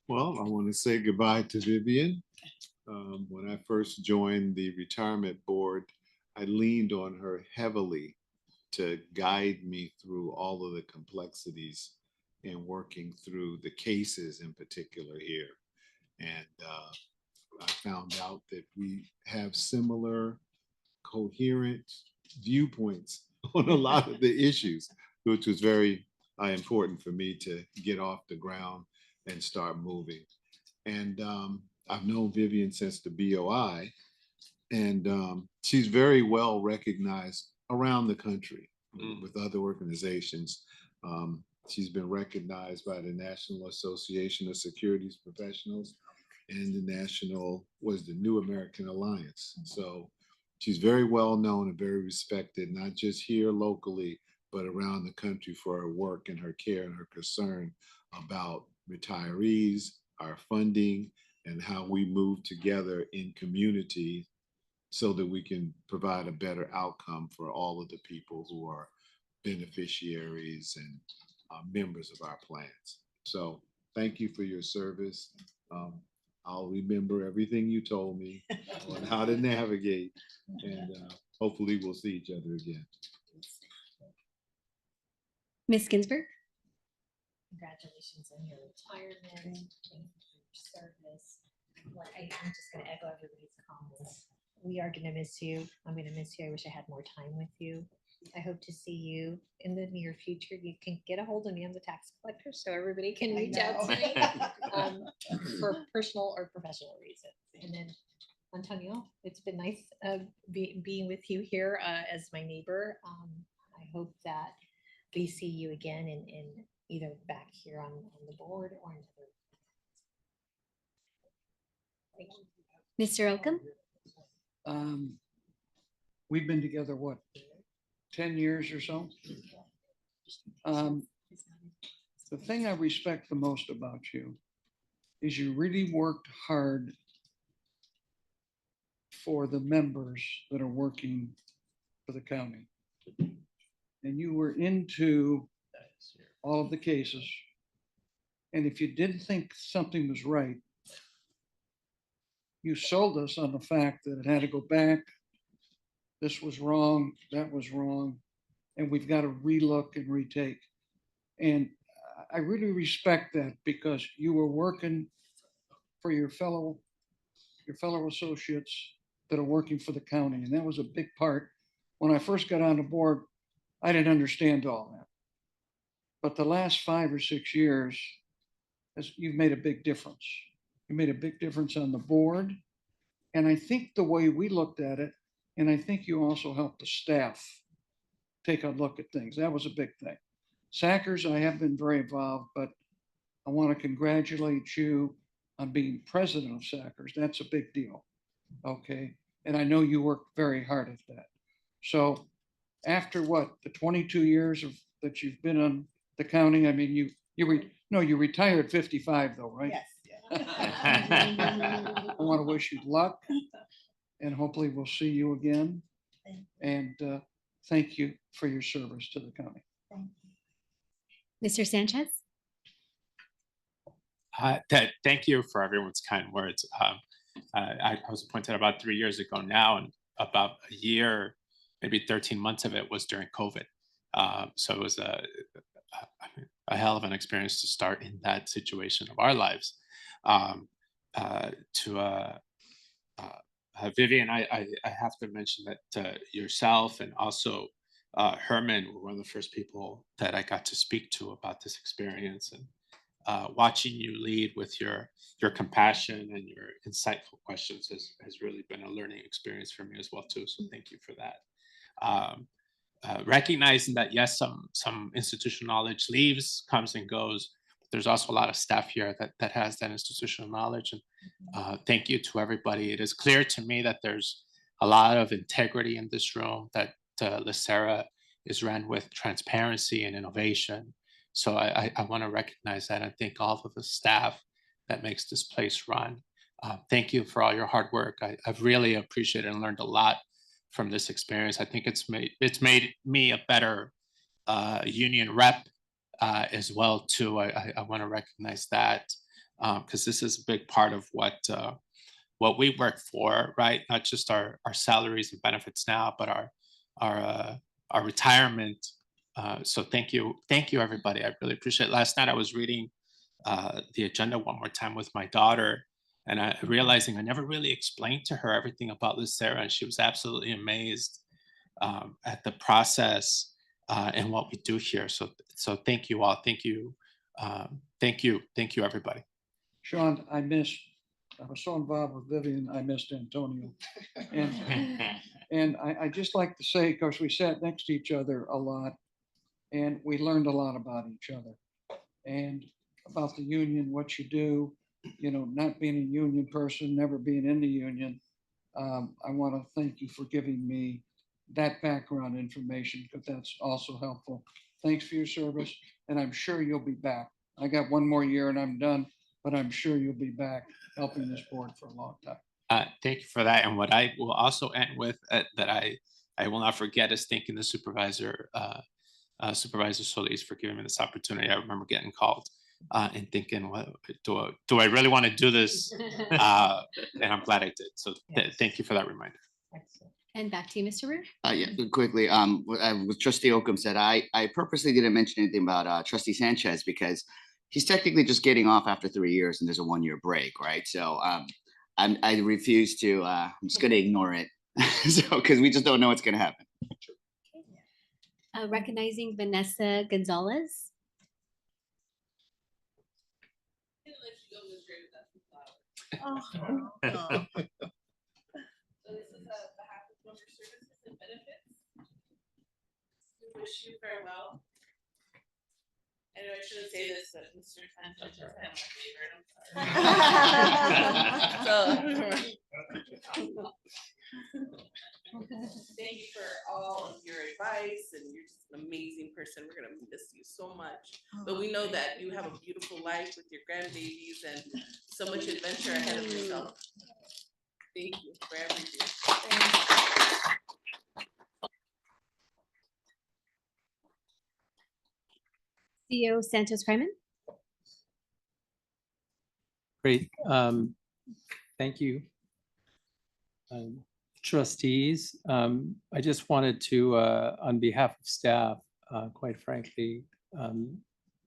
Well, I want to say goodbye to Vivian. When I first joined the retirement board, I leaned on her heavily to guide me through all of the complexities in working through the cases in particular here. And I found out that we have similar coherent viewpoints on a lot of the issues, which was very important for me to get off the ground and start moving. And I've known Vivian since the BOI, and she's very well recognized around the country with other organizations. She's been recognized by the National Association of Securities Professionals and the New American Alliance. So she's very well known and very respected, not just here locally, but around the country for her work and her care and her concern about retirees, our funding, and how we move together in community so that we can provide a better outcome for all of the people who are beneficiaries and members of our plans. So thank you for your service. I'll remember everything you told me on how to navigate, and hopefully we'll see each other again. Ms. Ginsburg? Congratulations on your retirement. Thank you for your service. Like, I'm just gonna echo everybody's comments. We are gonna miss you. I'm gonna miss you. I wish I had more time with you. I hope to see you in the near future. You can get a hold of me. I'm the tax collector, so everybody can reach out to me for personal or professional reasons. And then Antonio, it's been nice being with you here as my neighbor. I hope that we see you again in either back here on the board or another. Thank you. Mr. Oakham? We've been together, what, 10 years or so? The thing I respect the most about you is you really worked hard for the members that are working for the county. And you were into all of the cases. And if you didn't think something was right, you sold us on the fact that it had to go back. This was wrong, that was wrong, and we've got to relook and retake. And I really respect that because you were working for your fellow associates that are working for the county. And that was a big part. When I first got on the board, I didn't understand all that. But the last 5 or 6 years, you've made a big difference. You made a big difference on the board. And I think the way we looked at it, and I think you also helped the staff take a look at things. That was a big thing. Sackers, I have been very involved, but I want to congratulate you on being president of Sackers. That's a big deal. Okay. And I know you worked very hard at that. So after what, the 22 years that you've been on the county, I mean, you retired at 55 though, right? Yes. I want to wish you luck and hopefully we'll see you again. And thank you for your service to the county. Mr. Sanchez? Thank you for everyone's kind words. I was appointed about 3 years ago now, and about a year, maybe 13 months of it was during COVID. So it was a hell of an experience to start in that situation of our lives. Vivian, I have to mention that yourself and also Herman were one of the first people that I got to speak to about this experience, and watching you lead with your compassion and your insightful questions has really been a learning experience for me as well too. So thank you for that. Recognizing that yes, some institutional knowledge leaves, comes and goes. There's also a lot of staff here that has that institutional knowledge. And thank you to everybody. It is clear to me that there's a lot of integrity in this room, that LACERA is run with transparency and innovation. So I want to recognize that and thank all of the staff that makes this place run. Thank you for all your hard work. I've really appreciated and learned a lot from this experience. I think it's made me a better union rep as well too. I want to recognize that because this is a big part of what we work for, right? Not just our salaries and benefits now, but our retirement. So thank you everybody. I really appreciate it. Last night I was reading the agenda one more time with my daughter, and realizing I never really explained to her everything about LACERA, and she was absolutely amazed at the process and what we do here. So thank you all. Thank you everybody. Sean, I was so involved with Vivian, I missed Antonio. And I just like to say, because we sat next to each other a lot and we learned a lot about each other and about the union, what you do, not being a union person, never being in the union. I want to thank you for giving me that background information because that's also helpful. Thanks for your service. And I'm sure you'll be back. I got one more year and I'm done, but I'm sure you'll be back helping this board for a long time. Thank you for that. And what I will also end with that I will not forget is thanking the supervisor, Supervisor Solis, for giving me this opportunity. I remember getting called and thinking, well, do I really want to do this? And I'm glad I did. So thank you for that reminder. And back to you, Mr. Root. Yeah, quickly, what Trustee Oakham said, I purposely didn't mention anything about Trustee Sanchez because he's technically just getting off after 3 years and there's a 1-year break, right? So I refuse to, I'm just gonna ignore it. So, because we just don't know what's gonna happen. Recognizing Vanessa Gonzalez. Oh. So this is on behalf of member services and benefits. We wish you farewell. I know I shouldn't say this, but Mr. Sanchez is kind of my favorite. Thank you for all of your advice, and you're just an amazing person. We're gonna miss you so much. But we know that you have a beautiful life with your grandbabies and so much adventure ahead of yourself. Thank you for everything. CEO Santos Kryman. Great. Thank you. Trustees, I just wanted to, on behalf of staff, quite frankly,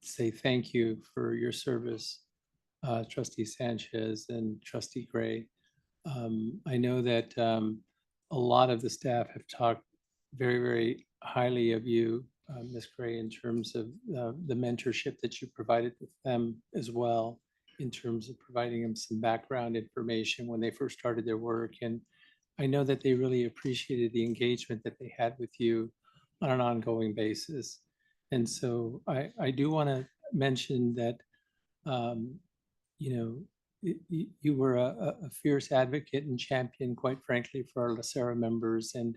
say thank you for your service, Trustee Sanchez and Trustee Gray. I know that a lot of the staff have talked very, very highly of you, Ms. Gray, in terms of the mentorship that you provided with them as well, in terms of providing them some background information when they first started their work. And I know that they really appreciated the engagement that they had with you on an ongoing basis. And so I do want to mention that, you know, you were a fierce advocate and champion, quite frankly, for our LACERA members, and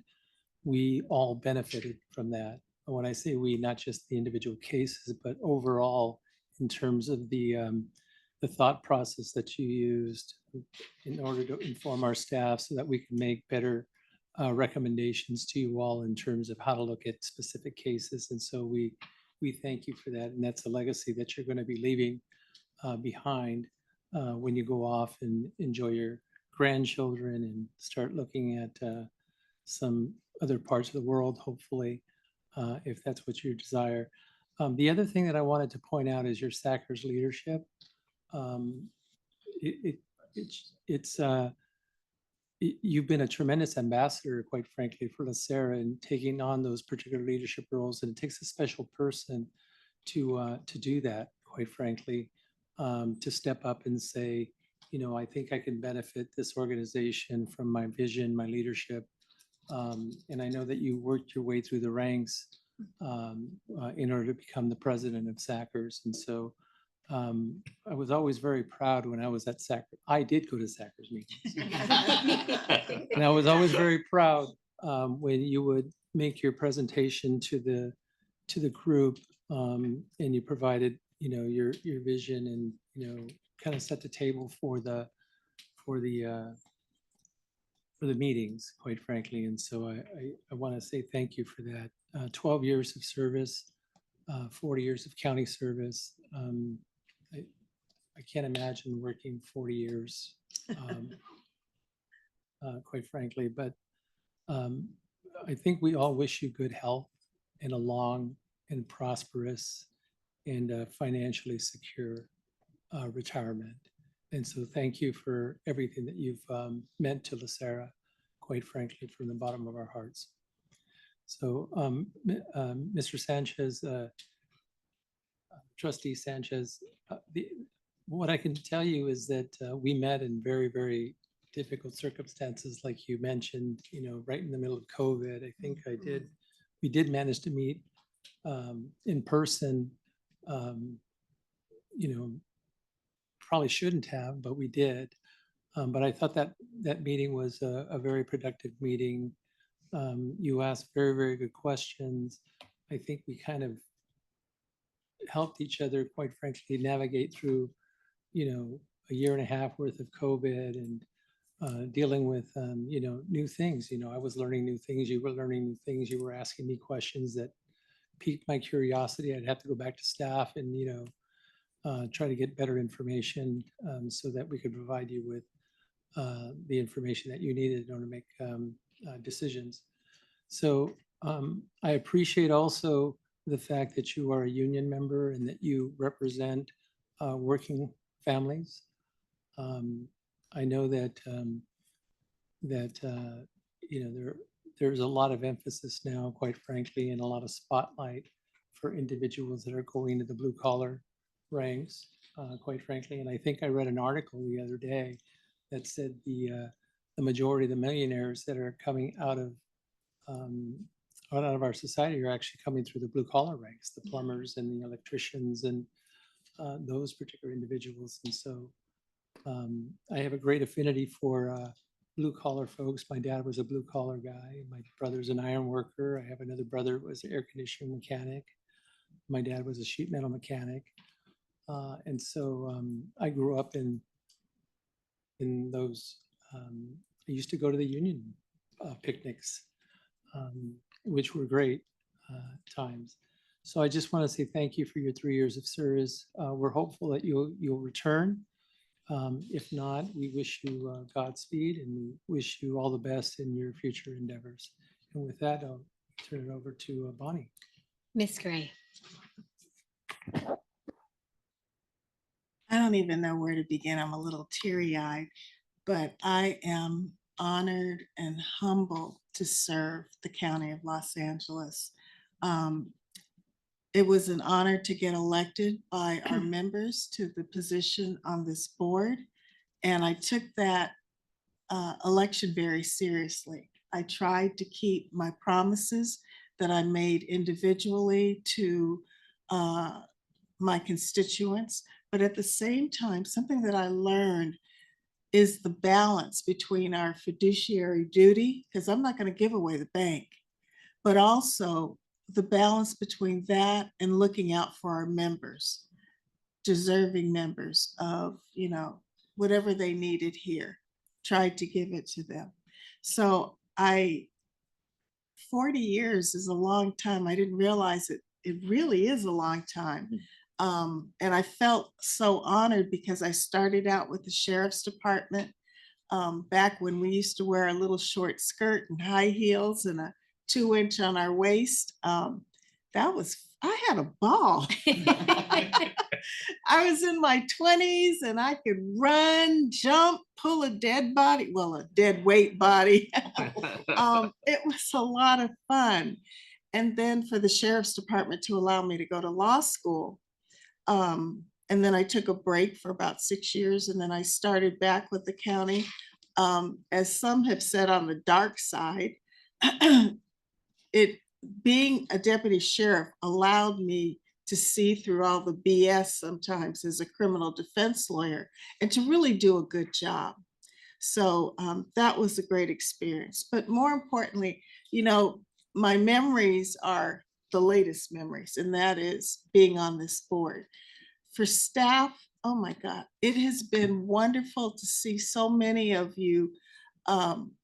we all benefited from that. And when I say we, not just the individual cases, but overall, in terms of the thought process that you used in order to inform our staff so that we can make better recommendations to you all in terms of how to look at specific cases. And so we thank you for that. And that's a legacy that you're going to be leaving behind when you go off and enjoy your grandchildren and start looking at some other parts of the world, hopefully, if that's what you desire. The other thing that I wanted to point out is your SACRS leadership. You've been a tremendous ambassador, quite frankly, for LACERA and taking on those particular leadership roles. And it takes a special person to do that, quite frankly, to step up and say, you know, I think I can benefit this organization from my vision, my leadership. And I know that you worked your way through the ranks in order to become the president of SACRS. And so I was always very proud when I was at SACRS. I did go to SACRS meetings. And I was always very proud when you would make your presentation to the group and you provided, you know, your vision and, you know, kind of set the table for the meetings, quite frankly. And so I want to say thank you for that. 12 years of service, 40 years of county service. I can't imagine working 40 years, quite frankly, but I think we all wish you good health and a long and prosperous and financially secure retirement. And so thank you for everything that you've meant to LACERA, quite frankly, from the bottom of our hearts. So Mr. Sanchez, Trustee Sanchez, what I can tell you is that we met in very, very difficult circumstances, like you mentioned, you know, right in the middle of COVID. I think we did manage to meet in person, you know, probably shouldn't have, but we did. But I thought that meeting was a very productive meeting. You asked very, very good questions. I think we kind of helped each other, quite frankly, navigate through, you know, a year and a half worth of COVID and dealing with, you know, new things. You know, I was learning new things. You were learning new things. You were asking me questions that piqued my curiosity. I'd have to go back to staff and, you know, try to get better information so that we could provide you with the information that you needed in order to make decisions. So I appreciate also the fact that you are a union member and that you represent working families. I know that there's a lot of emphasis now, quite frankly, and a lot of spotlight for individuals that are going to the blue collar ranks, quite frankly. And I think I read an article the other day that said the majority of the millionaires that are coming out of our society are actually coming through the blue collar ranks, the plumbers and the electricians and those particular individuals. And so I have a great affinity for blue collar folks. My dad was a blue collar guy. My brother's an iron worker. I have another brother who was an air conditioning mechanic. My dad was a sheet metal mechanic. And so I grew up in those. I used to go to the union picnics, which were great times. So I just want to say thank you for your 3 years of service. We're hopeful that you'll return. If not, we wish you Godspeed and we wish you all the best in your future endeavors. And with that, I'll turn it over to Bonnie. Miss Gray. I don't even know where to begin. I'm a little teary-eyed, but I am honored and humbled to serve the County of Los Angeles. It was an honor to get elected by our members to the position on this board. And I took that election very seriously. I tried to keep my promises that I made individually to my constituents. But at the same time, something that I learned is the balance between our fiduciary duty, because I'm not going to give away the bank, but also the balance between that and looking out for our members, deserving members of, whatever they needed here, tried to give it to them. So 40 years is a long time. I didn't realize it really is a long time. And I felt so honored because I started out with the Sheriff's Department back when we used to wear a little short skirt and high heels and a 2-inch on our waist. I had a ball. I was in my 20s and I could run, jump, pull a dead body, well, a dead weight body. It was a lot of fun. And then for the Sheriff's Department to allow me to go to law school. And then I took a break for about 6 years and then I started back with the county. As some have said, on the dark side, being a deputy sheriff allowed me to see through all the BS sometimes as a criminal defense lawyer and to really do a good job. So that was a great experience. But more importantly, my memories are the latest memories, and that is being on this board. For staff, oh my God, it has been wonderful to see so many of you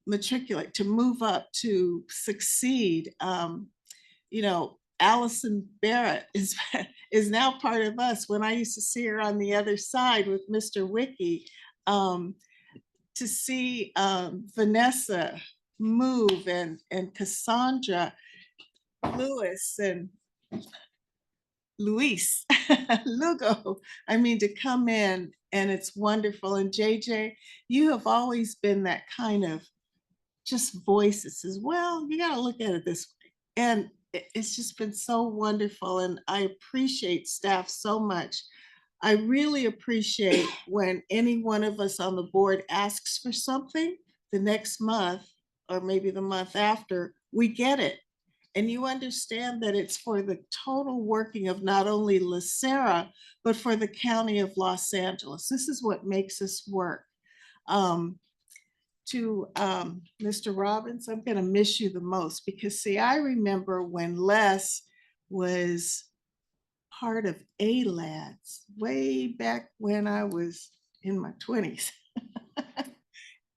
matriculate, to move up, to succeed. Allison Barrett is now part of us. When I used to see her on the other side with Mr. Wiki, to see Vanessa move and Cassandra Lewis and Luis Lugo, to come in, and it's wonderful. And JJ, you have always been that kind of just voice that says, well, you got to look at it this way. And it's just been so wonderful. And I appreciate staff so much. I really appreciate when any one of us on the board asks for something the next month, or maybe the month after, we get it. And you understand that it's for the total working of not only LACERA, but for the County of Los Angeles. This is what makes us work. To Mr. Robbins, I'm going to miss you the most because, see, I remember when Les was part of ALADS way back when I was in my 20s.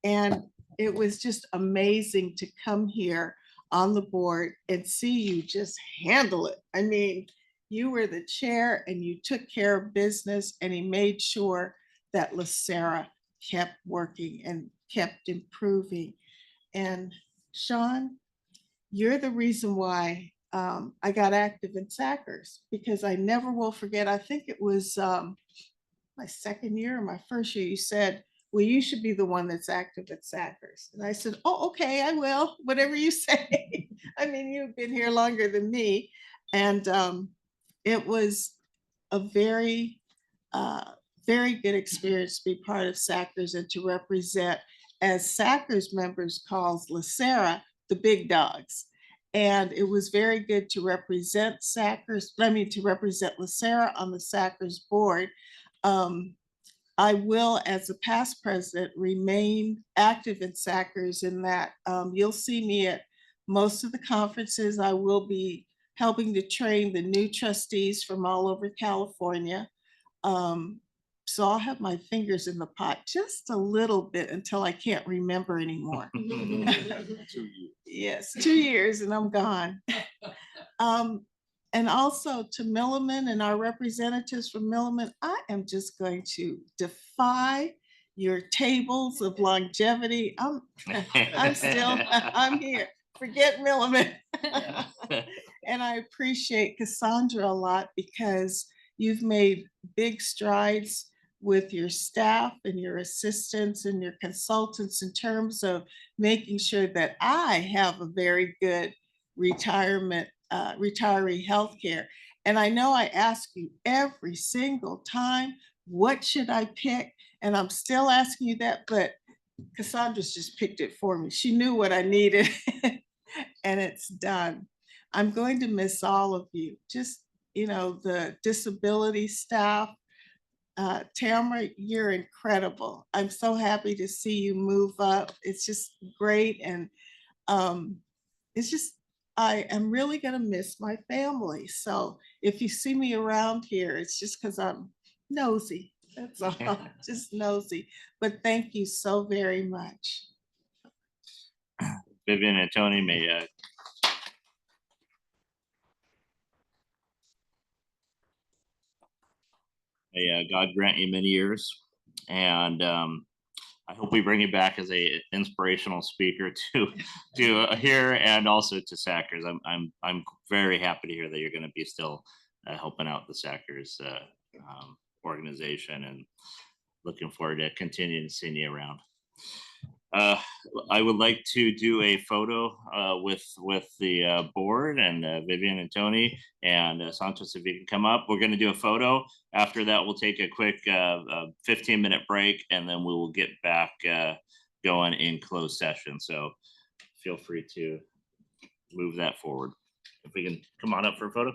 And it was just amazing to come here on the board and see you just handle it. You were the chair and you took care of business, and he made sure that LACERA kept working and kept improving. And Sean, you're the reason why I got active in SACRS, because I never will forget, I think it was my second year or my first year, you said, well, you should be the one that's active at Sackers. And I said, oh, okay, I will, whatever you say. I mean, you've been here longer than me. And it was a very, very good experience to be part of Sackers and to represent, as Sackers members calls LACERA, the big dogs. And it was very good to represent Sackers, to represent LACERA on the Sackers board. I will, as a past president, remain active in Sackers in that you'll see me at most of the conferences. I will be helping to train the new trustees from all over California. So I'll have my fingers in the pot just a little bit until I can't remember anymore. 2 years. Yes, 2 years and I'm gone. And also to Milliman and our representatives from Milliman, I am just going to defy your tables of longevity. I'm here. Forget Milliman. And I appreciate Cassandra a lot because you've made big strides with your staff and your assistants and your consultants in terms of making sure that I have a very good retiree health care. And I know I ask you every single time, what should I pick? And I'm still asking you that, but Cassandra's just picked it for me. She knew what I needed and it's done. I'm going to miss all of you. Just, the disability staff. Tamara, you're incredible. I'm so happy to see you move up. It's just great. And it's just, I am really gonna miss my family. So if you see me around here, it's just because I'm nosy. That's all, just nosy. But thank you so very much. Vivian and Tony may God grant you many years, and I hope we bring you back as a inspirational speaker to here and also to Sackers. I'm very happy to hear that you're going to be still helping out the Sackers organization, and looking forward to continuing to seeing you around. I would like to do a photo with the board and Vivian and Tony and Santos, if you can come up. We're going to do a photo. After that, we'll take a quick 15-minute break, and then we will get back going in closed session. So feel free to move that forward. If we can come on up for a photo.